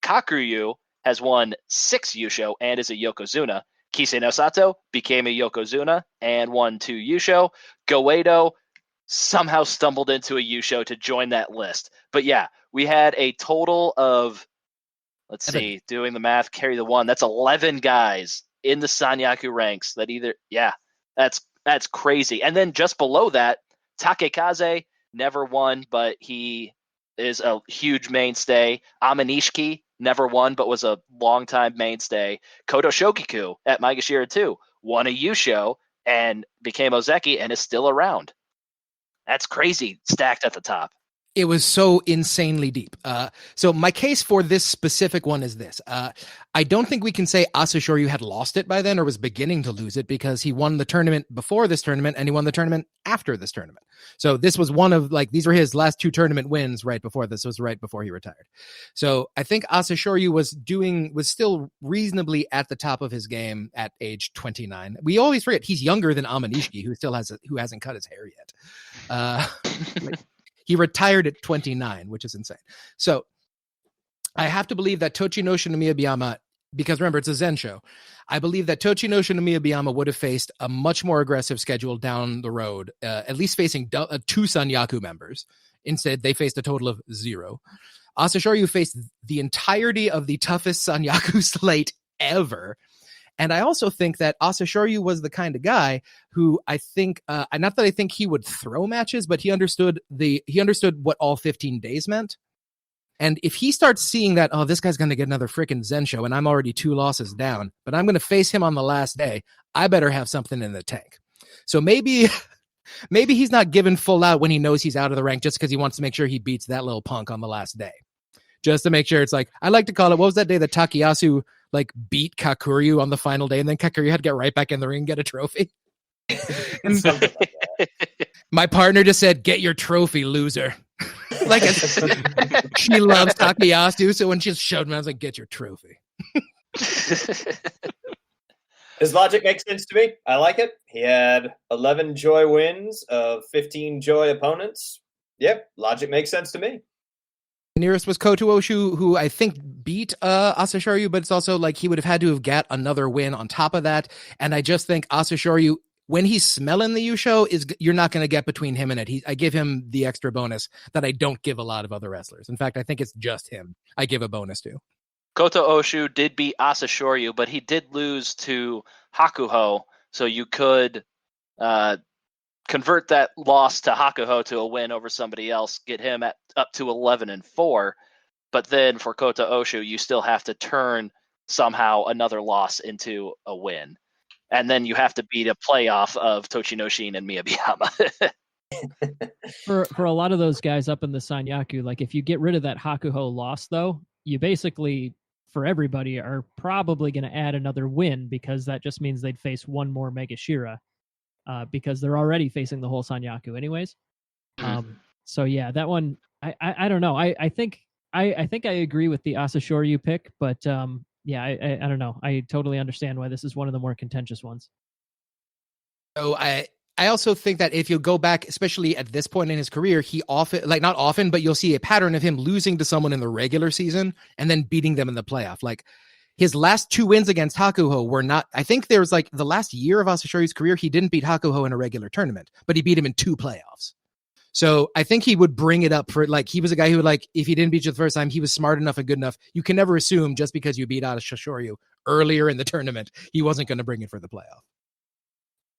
Kakuryu has won 6 Yusho and is a Yokozuna. Kisei no Sato became a Yokozuna and won 2 Yusho. Goeido somehow stumbled into a Yusho to join that list. But yeah, we had a total of, let's see, doing the math, carry the 1. That's 11 guys in the Sanyaku ranks that either, that's crazy. And then just below that, Takekaze never won, but he is a huge mainstay. Amanishiki never won, but was a longtime mainstay. Koto Shokiku at Maegashira 2 won a Yusho and became Ozeki and is still around. That's crazy, stacked at the top. It was so insanely deep. So my case for this specific one is this. I don't think we can say Asashoryu had lost it by then or was beginning to lose it because he won the tournament before this tournament and he won the tournament after this tournament. So this was one of, like, these were his last 2 tournament wins right before this. Was right before he retired. So I think Asashoryu was still reasonably at the top of his game at age 29. We always forget he's younger than Amanishiki, who hasn't cut his hair yet. He retired at 29, which is insane. So I have to believe that Tochinoshin no Miyabiyama, because remember, it's a Zen show. I believe that Tochinoshin no Miyabiyama would have faced a much more aggressive schedule down the road, at least facing 2 Sanyaku members. Instead, they faced a total of 0. Asashoryu faced the entirety of the toughest Sanyaku slate ever. And I also think that Asashoryu was the kind of guy who I think, not that I think he would throw matches, but he understood what all 15 days meant. And if he starts seeing that, oh, this guy's going to get another freaking Zen show and I'm already 2 losses down, but I'm going to face him on the last day, I better have something in the tank. So maybe he's not given full out when he knows he's out of the rank just because he wants to make sure he beats that little punk on the last day. Just to make sure it's like, I like to call it, what was that day that Takayasu beat Kakuryu on the final day, and then Kakuryu had to get right back in the ring and get a trophy. My partner just said, "Get your trophy, loser." She loves Takayasu, so when she showed me, I was like, "Get your trophy." His logic makes sense to me. I like it. He had 11 Joy wins of 15 Joy opponents. Yep, logic makes sense to me. The nearest was Koto Oshu, who I think beat Asashoryu, but it's also like he would have had to have got another win on top of that. And I just think Asashoryu, when he's smelling the Yusho, you're not going to get between him and it. I give him the extra bonus that I don't give a lot of other wrestlers. In fact, I think it's just him I give a bonus to. Koto Oshu did beat Asashoryu, but he did lose to Hakuho, so you could convert that loss to Hakuho to a win over somebody else, get him up to 11-4. But then for Koto Oshu, you still have to turn somehow another loss into a win. and then you have to beat a playoff of Tochinoshin and Miyabiyama. For a lot of those guys up in the Sanyaku, like if you get rid of that Hakuho loss, though, you basically, for everybody, are probably going to add another win, because that just means they'd face one more Megashira, because they're already facing the whole Sanyaku anyways. So yeah, that one, I don't know. I think I agree with the Asashoryu pick, but yeah, I don't know. I totally understand why this is one of the more contentious ones. So I also think that if you go back, especially at this point in his career, he often, like not often, but you'll see a pattern of him losing to someone in the regular season and then beating them in the playoff. Like his last 2 wins against Hakuho were not, I think there was like the last year of Asashoryu's career, he didn't beat Hakuho in a regular tournament, but he beat him in 2 playoffs. So I think he would bring it up for, like, he was a guy who would, like, if he didn't beat you the first time, he was smart enough and good enough. You can never assume just because you beat Asashoryu earlier in the tournament, he wasn't going to bring it for the playoff.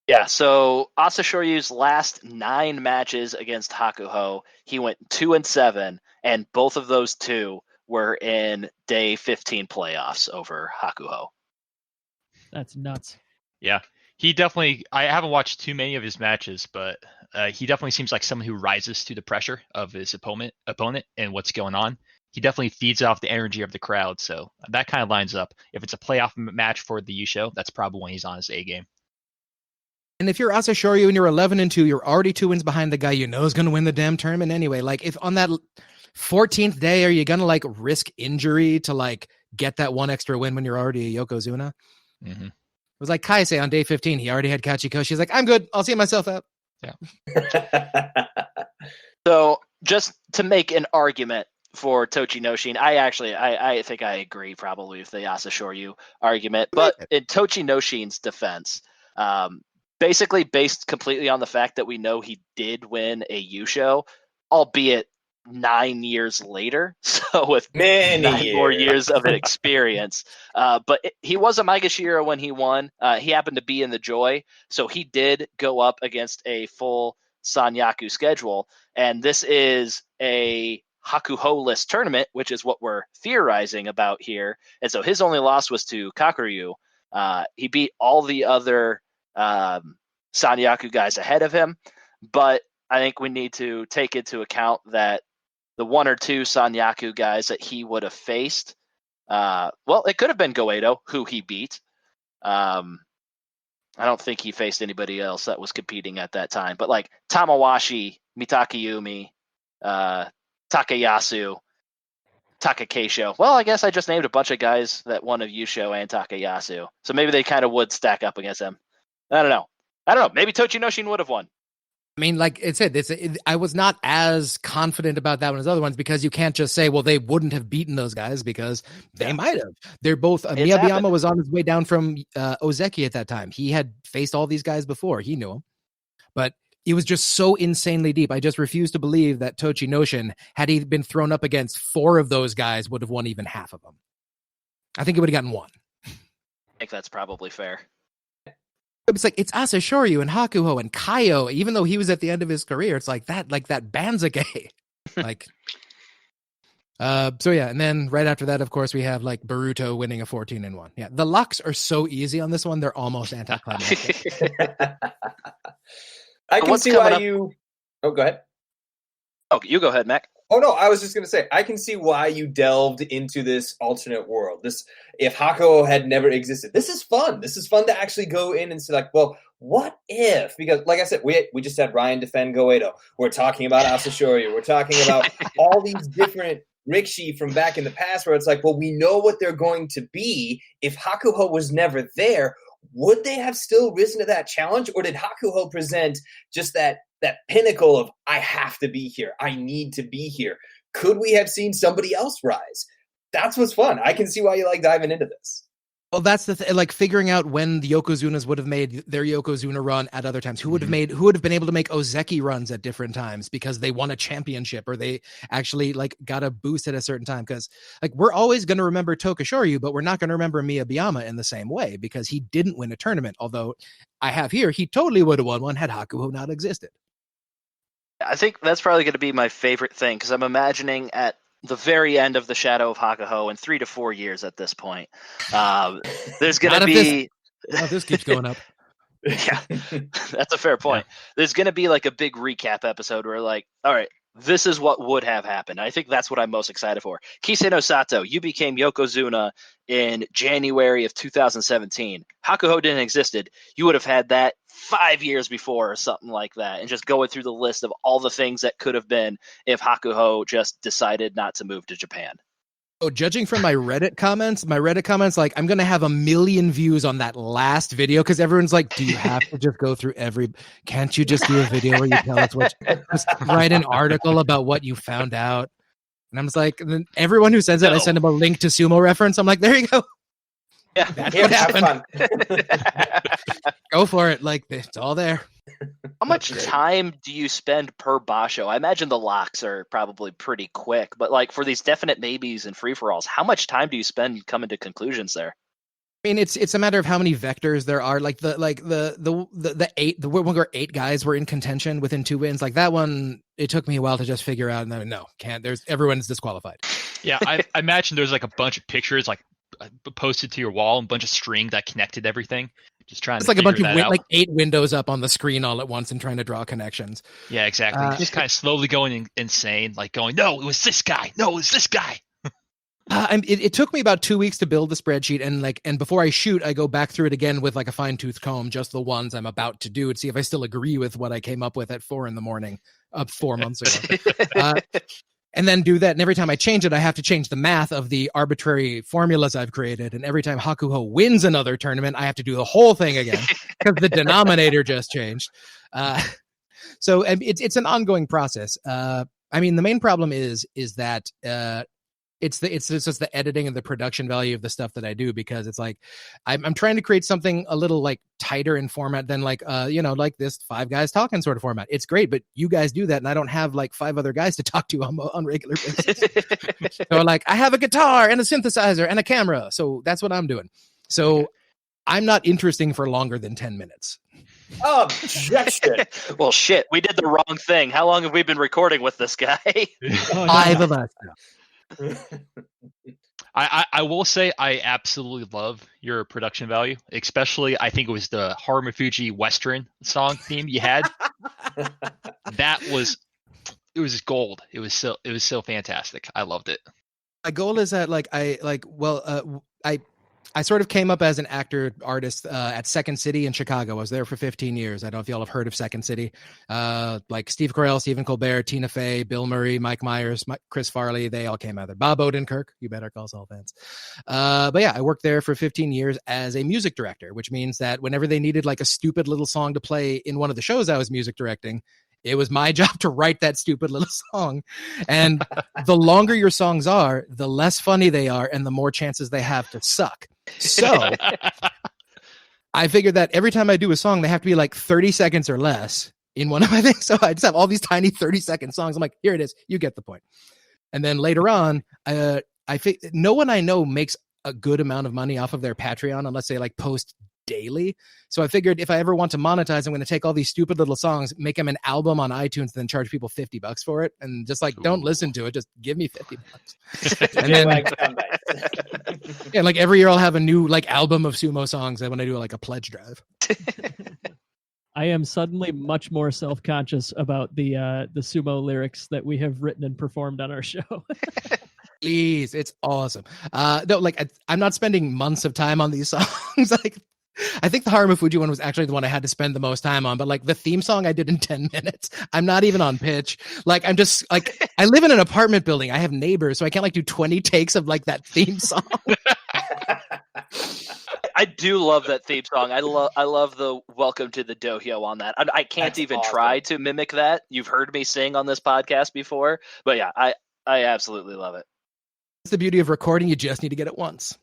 Yeah, so Asashoryu's last 9 matches against Hakuho, he went 2-7, and both of those 2 were in day 15 playoffs over Hakuho. That's nuts. Yeah, he definitely. I haven't watched too many of his matches, but he definitely seems like someone who rises to the pressure of his opponent and what's going on. He definitely feeds off the energy of the crowd, so that kind of lines up. If it's a playoff match for the Yusho, that's probably when he's on his A game. And if you're Asashoryu and you're 11-2, you're already 2 wins behind the guy you know is going to win the damn tournament anyway. Like, if on that 14th day, are you going to like risk injury to like get that one extra win when you're already a Yokozuna? Mm-hmm. It was like Kaise on day 15. He already had Kachiko. She's like, I'm good. I'll see myself out. Yeah. So just to make an argument for Tochinoshin, I think I agree probably with the Asashoryu argument. But in Tochinoshin's defense, basically based completely on the fact that we know he did win a Yusho, albeit 9 years later, so with Many more years of experience. But he was a Maegashira when he won. He happened to be in the Joy, so he did go up against a full Sanyaku schedule. And this is a Hakuho-less tournament, which is what we're theorizing about here. And so his only loss was to Kakuryu. He beat all the other Sanyaku guys ahead of him, but I think we need to take into account that the 1 or 2 Sanyaku guys that he would have faced, well, it could have been Goedo, who he beat. I don't think he faced anybody else that was competing at that time, but like Tamawashi, Mitakayumi, Takayasu, Takakeisho. Well, I guess I just named a bunch of guys that won of Yusho and Takayasu, so maybe they kind of would stack up against him. I don't know. Maybe Tochinoshin would have won. I mean, like it said, I was not as confident about that one as other ones, because you can't just say, well, they wouldn't have beaten those guys, because they might have. They're both, Miyabiyama was on his way down from Ozeki at that time. He had faced all these guys before. He knew them. But it was just so insanely deep. I just refuse to believe that Tochinoshin, had he been thrown up against 4 of those guys, would have won even half of them. I think he would have gotten 1. I think that's probably fair. It's like, it's Asashoryu and Hakuho and Kaio, even though he was at the end of his career. It's like that Banzuke. Like, so yeah. And then right after that, of course, we have like Boruto winning a 14-1. Yeah. The locks are so easy on this one. They're almost anticlimactic. I can see why you... Oh, go ahead. Oh, you go ahead, Mac. Oh, no, I was just going to say, I can see why you delved into this alternate world. If Hakuho had never existed, this is fun. This is fun to actually go in and say, like, well, what if? Because, like I said, we just had Ryan defend Goedo. We're talking about Asashoryu. We're talking about all these different Rikishi from back in the past, where it's like, well, we know what they're going to be. If Hakuho was never there, would they have still risen to that challenge? Or did Hakuho present just that pinnacle of, I have to be here, I need to be here? Could we have seen somebody else rise? That's what's fun. I can see why you like diving into this. Well, that's the like figuring out when the Yokozunas would have made their Yokozuna run at other times. Who would have been able to make Ozeki runs at different times because they won a championship or they actually like got a boost at a certain time. Because like we're always going to remember Tokashoryu, but we're not going to remember Miyabiyama in the same way because he didn't win a tournament. Although I have here, he totally would have won one had Hakuho not existed. I think that's probably going to be my favorite thing because I'm imagining at the very end of the Shadow of Hakuho in 3 to 4 years at this point. There's going to be Oh, this keeps going up. Yeah, that's a fair point. There's going to be like a big recap episode where like, all right, this is what would have happened. I think that's what I'm most excited for. Kiseno Sato, you became Yokozuna in January of 2017. Hakuho didn't existed. You would have had that 5 years before or something like that, and just going through the list of all the things that could have been if Hakuho just decided not to move to Japan. Oh, judging from my Reddit comments, like, I'm going to have 1 million views on that last video because everyone's like, do you have to just go through can't you just do a video where you tell us just write an article about what you found out? And I'm just like, and then everyone who sends it, I send them a link to Sumo reference. I'm like, there you go. Yeah, That's Here, what have happened. fun. Go for it. Like, it's all there. How much time do you spend per basho? I imagine the locks are probably pretty quick, but like for these definite maybes and free-for-alls, how much time do you spend coming to conclusions there? I mean, it's a matter of how many vectors there are. Like the 8 guys were in contention within 2 wins. Like that one, it took me a while to just figure out. No, can't. Everyone's disqualified. Yeah, I imagine there's like a bunch of pictures like posted to your wall and a bunch of string that connected everything. Just trying It's to like a bunch of like 8 windows up on the screen all at once and trying to draw connections. Yeah, exactly. Just kind of slowly going insane, like going, no, it was this guy. No, it was this guy. It took me about 2 weeks to build the spreadsheet, and before I shoot, I go back through it again with like a fine tooth comb, just the ones I'm about to do, and see if I still agree with what I came up with at 4 a.m. 4 months ago. And then do that. And every time I change it, I have to change the math of the arbitrary formulas I've created. And every time Hakuho wins another tournament, I have to do the whole thing again because the denominator just changed. So it's an ongoing process. I mean, the main problem is that it's just the editing and the production value of the stuff that I do, because it's like I'm trying to create something a little like tighter in format than like like this 5 guys talking sort of format. It's great, but you guys do that, and I don't have like 5 other guys to talk to on regular basis. So like I have a guitar and a synthesizer and a camera, so that's what I'm doing. So I'm not interesting for longer than 10 minutes. Objection. Well, shit, we did the wrong thing. How long have we been recording with this guy? 5 of us now. I will say I absolutely love your production value, especially I think it was the Harumafuji Western song theme you had. It was gold. It was so fantastic. I loved it. My goal is that I sort of came up as an actor artist at Second City in Chicago. I was there for 15 years. I don't know if y'all have heard of Second City. Like Steve Carell, Stephen Colbert, Tina Fey, Bill Murray, Mike Myers, Chris Farley, they all came out there. Bob Odenkirk, you Better Call Saul fans. But yeah, I worked there for 15 years as a music director, which means that whenever they needed like a stupid little song to play in one of the shows I was music directing, it was my job to write that stupid little song. And the longer your songs are, the less funny they are and the more chances they have to suck. So I figured that every time I do a song, they have to be like 30 seconds or less in one of my things. So I just have all these tiny 30-second songs. I'm like, here it is. You get the point. And then later on, no one I know makes a good amount of money off of their Patreon unless they like post daily. So I figured if I ever want to monetize, I'm going to take all these stupid little songs, make them an album on iTunes, then charge people $50 for it, and just like don't listen to it, just give me $50. And then, yeah, like every year I'll have a new like album of Sumo songs when I do like a pledge drive. I am suddenly much more self-conscious about the Sumo lyrics that we have written and performed on our show. Please, it's awesome. No, like I'm not spending months of time on these songs. Like I think the Harumafuji one was actually the one I had to spend the most time on, but like the theme song I did in 10 minutes. I'm not even on pitch. Like I'm just like, I live in an apartment building. I have neighbors, so I can't like do 20 takes of like that theme song. I do love that theme song. I love the welcome to the dohyo on that. I can't That's even awesome. Try to mimic that. You've heard me sing on this podcast before, but yeah, I absolutely love it. It's the beauty of recording. You just need to get it once.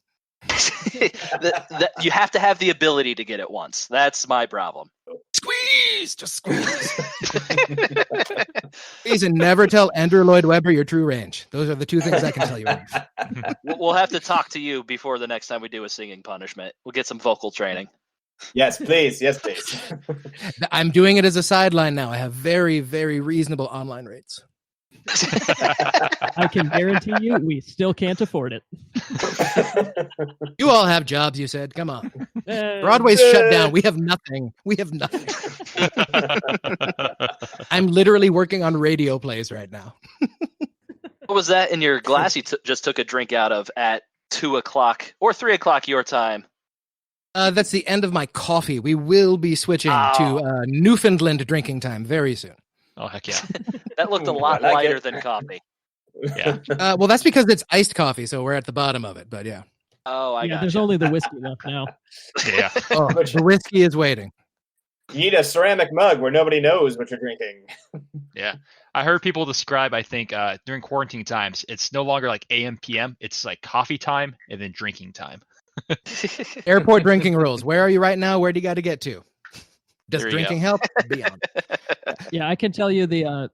You have to have the ability to get it once. That's my problem. Squeeze, just squeeze. Please, and never tell Andrew Lloyd Webber your true range. Those are the 2 things I can tell you. We'll have to talk to you before the next time we do a singing punishment. We'll get some vocal training. Yes, please. Yes, please. I'm doing it as a sideline now. I have very, very reasonable online rates. I can guarantee you we still can't afford it. You all have jobs, you said. Come on. Broadway's shut down. We have nothing. I'm literally working on radio plays right now. What was that in your glass you just took a drink out of at 2 o'clock or 3 o'clock your time? That's the end of my coffee. We will be switching to Newfoundland drinking time very soon. Oh, heck yeah. That looked a lot lighter than coffee. Yeah. Well, that's because it's iced coffee, so we're at the bottom of it. But yeah. Oh, I got there's only the whiskey left now. Yeah. Oh, the whiskey is waiting. You need a ceramic mug where nobody knows what you're drinking. Yeah. I heard people describe, I think, during quarantine times, it's no longer like AM, PM. It's like coffee time and then drinking time. Airport drinking rules. Where are you right now? Where do you got to get to? Does drinking help? Beyond. Yeah, I can tell you the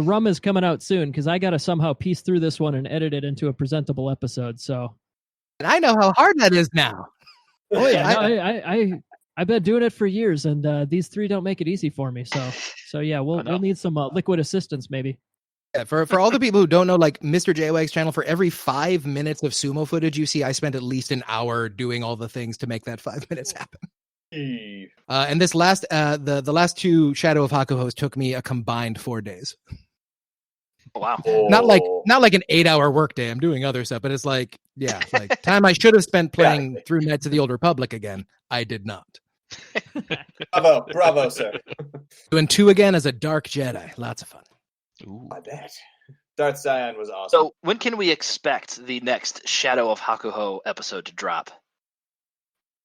rum is coming out soon because I got to somehow piece through this one and edit it into a presentable episode. So, and I know how hard that is now. Oh yeah, I've been doing it for years, and these three don't make it easy for me. So yeah, we'll need some liquid assistance maybe. Yeah, for all the people who don't know, like Mr. JWags channel, for every 5 minutes of sumo footage you see, I spent at least an hour doing all the things to make that 5 minutes happen. And this last, the last 2 Shadow of Hakuhos took me a combined 4 days. Wow. Not like an 8-hour workday. I'm doing other stuff, but it's like, yeah, like time I should have spent playing through Knights of the Old Republic again. I did not. Bravo, sir. Doing 2 again as a Dark Jedi. Lots of fun. Ooh. I bet. Darth Scion was awesome. So when can we expect the next Shadow of Hakuho episode to drop?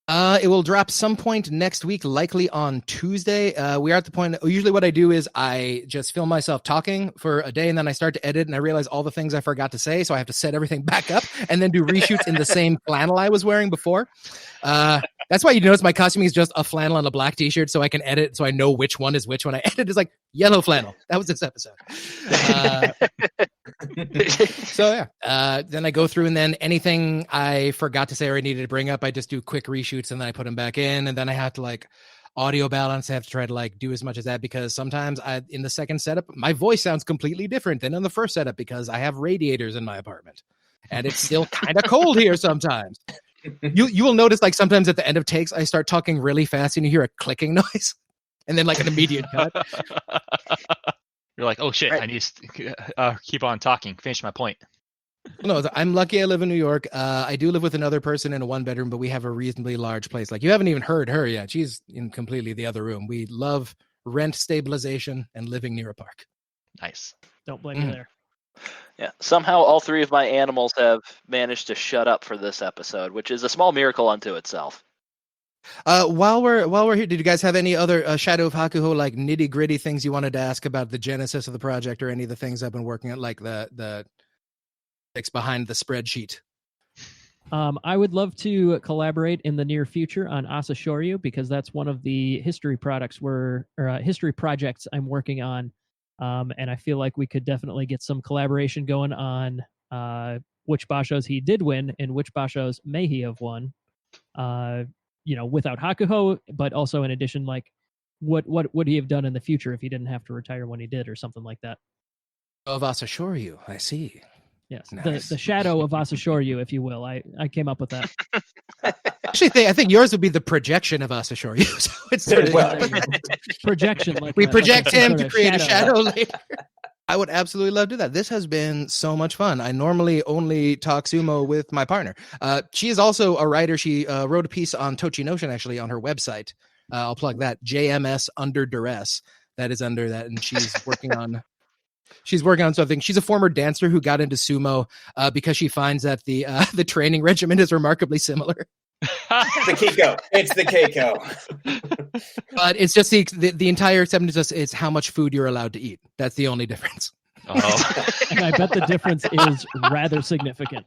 It will drop some point next week, likely on Tuesday. We are at the point. Usually, what I do is I just film myself talking for a day, and then I start to edit, and I realize all the things I forgot to say, so I have to set everything back up, and then do reshoots in the same flannel I was wearing before. That's why you notice my costuming is just a flannel and a black T-shirt, so I can edit, so I know which one is which. When I edit, it's like yellow flannel. That was this episode. So yeah, then I go through, and then anything I forgot to say or I needed to bring up, I just do quick reshoots, and then I put them back in, and then I have to like audio balance. I have to try to like do as much as that because sometimes in the second setup, my voice sounds completely different than in the first setup because I have radiators in my apartment, and it's still kind of cold here sometimes. You will notice like sometimes at the end of takes, I start talking really fast, and you hear a clicking noise, and then like an immediate cut. You're like, oh shit, right. I need to keep on talking. Finish my point. No, I'm lucky I live in New York. I do live with another person in a 1-bedroom, but we have a reasonably large place. Like you haven't even heard her yet. She's in completely the other room. We love rent stabilization and living near a park. Nice. Don't blame me there. Yeah. Somehow all 3 of my animals have managed to shut up for this episode, which is a small miracle unto itself. While we're here, did you guys have any other Shadow of Hakuho like nitty gritty things you wanted to ask about the genesis of the project or any of the things I've been working on, like the behind the spreadsheet? I would love to collaborate in the near future on Asashoryu because that's one of the history projects I'm working on, and I feel like we could definitely get some collaboration going on which bashos he did win and which bashos may he have won. Without Hakuho, but also in addition, like what would he have done in the future if he didn't have to retire when he did, or something like that. Of Asashoryu, I see. Yes, nice. the shadow of Asashoryu, if you will. I came up with that. Actually, I think yours would be the projection of Asashoryu. So it's sort of projection. Like we project like him to create a shadow later. I would absolutely love to do that. This has been so much fun. I normally only talk sumo with my partner. She is also a writer. She wrote a piece on Tochi Notion, actually, on her website. I'll plug that, JMS Under Duress. That is under that, and she's working on something. She's a former dancer who got into sumo because she finds that the training regimen is remarkably similar. The Keiko. It's the Keiko. But it's just the entire acceptance is how much food you're allowed to eat. That's the only difference. Oh. And I bet the difference is rather significant.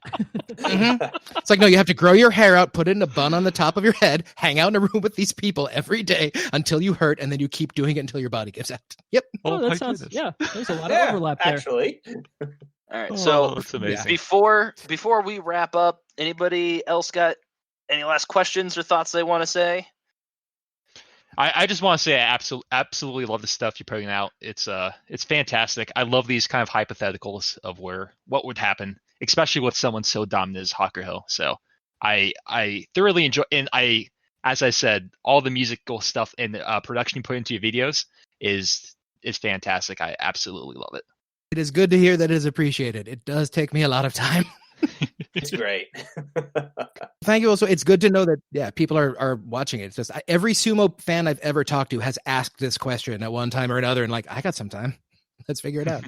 Mm-hmm. It's like, no, you have to grow your hair out, put it in a bun on the top of your head, hang out in a room with these people every day until you hurt, and then you keep doing it until your body gives out. Yep. Oh, that sounds, there's a lot of overlap there. Actually. All right, so that's amazing. Before we wrap up, anybody else got any last questions or thoughts they want to say? I just want to say I absolutely love the stuff you're putting out. It's fantastic. I love these kind of hypotheticals of what would happen, especially with someone so dominant as Hakuho. So I thoroughly enjoy, and as I said, all the musical stuff and production you put into your videos is fantastic. I absolutely love it. It is good to hear that it is appreciated. It does take me a lot of time. It's great. Thank you. Also, it's good to know that people are watching it. It's just every sumo fan I've ever talked to has asked this question at one time or another, and I got some time. Let's figure it out.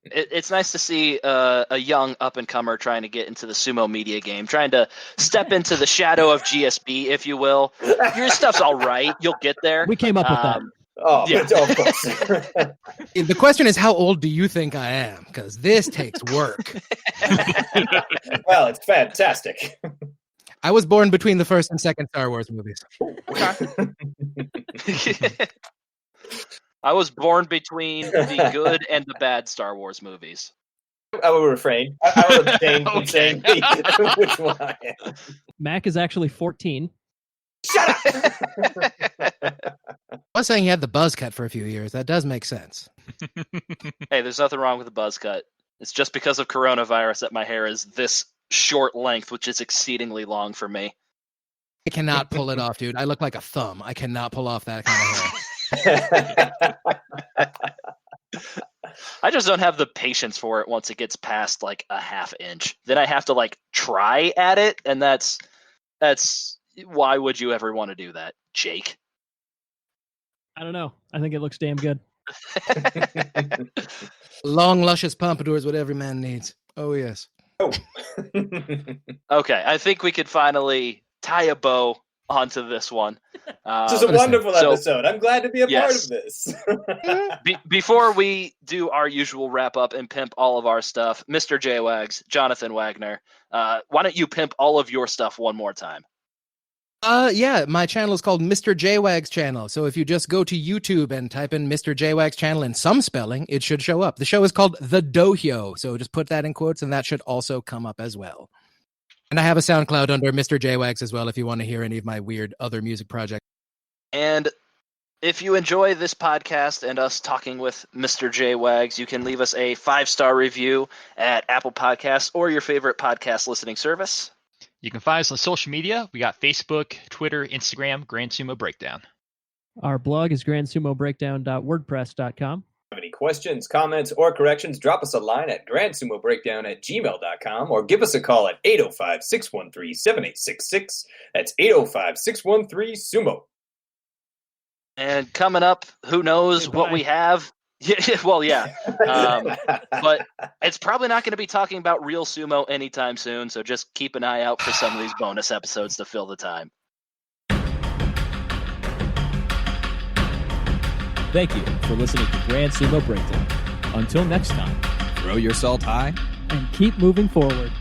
It's nice to see a young up-and-comer trying to get into the sumo media game, trying to step into the shadow of GSB, if you will. Your stuff's all right. You'll get there. We came up with that. Oh, Yeah. of course. The question is, how old do you think I am? Because this takes work. Well, it's fantastic. I was born between the first and second Star Wars movies. I was born between the good and the bad Star Wars movies. I will refrain. I will abstain from saying which one I am. Mac is actually 14. Shut up! I was saying he had the buzz cut for a few years. That does make sense. Hey, there's nothing wrong with the buzz cut. It's just because of coronavirus that my hair is this short length, which is exceedingly long for me. I cannot pull it off, dude. I look like a thumb. I cannot pull off that kind of hair. I just don't have the patience for it once it gets past like a half inch. Then I have to like try at it, and that's why would you ever want to do that, Jake? I don't know. I think it looks damn good. Long, luscious pompadour is what every man needs. Oh, yes. Oh. Okay, I think we could finally tie a bow onto this one. This is a wonderful episode. I'm glad to be a part Yes. of this. Before we do our usual wrap up and pimp all of our stuff, Mr. JWags, Jonathan Wagner, why don't you pimp all of your stuff one more time? Yeah, my channel is called Mr. JWags channel. So if you just go to YouTube and type in Mr. JWags channel in some spelling, it should show up. The show is called The Dohyo. So just put that in quotes and that should also come up as well. And I have a SoundCloud under Mr. JWags as well if you want to hear any of my weird other music projects. And if you enjoy this podcast and us talking with Mr. JWags, you can leave us a 5-star review at Apple Podcasts or your favorite podcast listening service. You can find us on social media. We got Facebook, Twitter, Instagram, Grand Sumo Breakdown. Our blog is grandsumobreakdown.wordpress.com. Have any questions, comments, or corrections, drop us a line at grandsumobreakdown@gmail.com or give us a call at 805-613-7866. That's 805-613-SUMO. And coming up, who knows what we have? Well, yeah. But it's probably not going to be talking about real sumo anytime soon, so just keep an eye out for some of these bonus episodes to fill the time. Thank you for listening to Grand Sumo Breakdown. Until next time, throw your salt high And keep moving forward.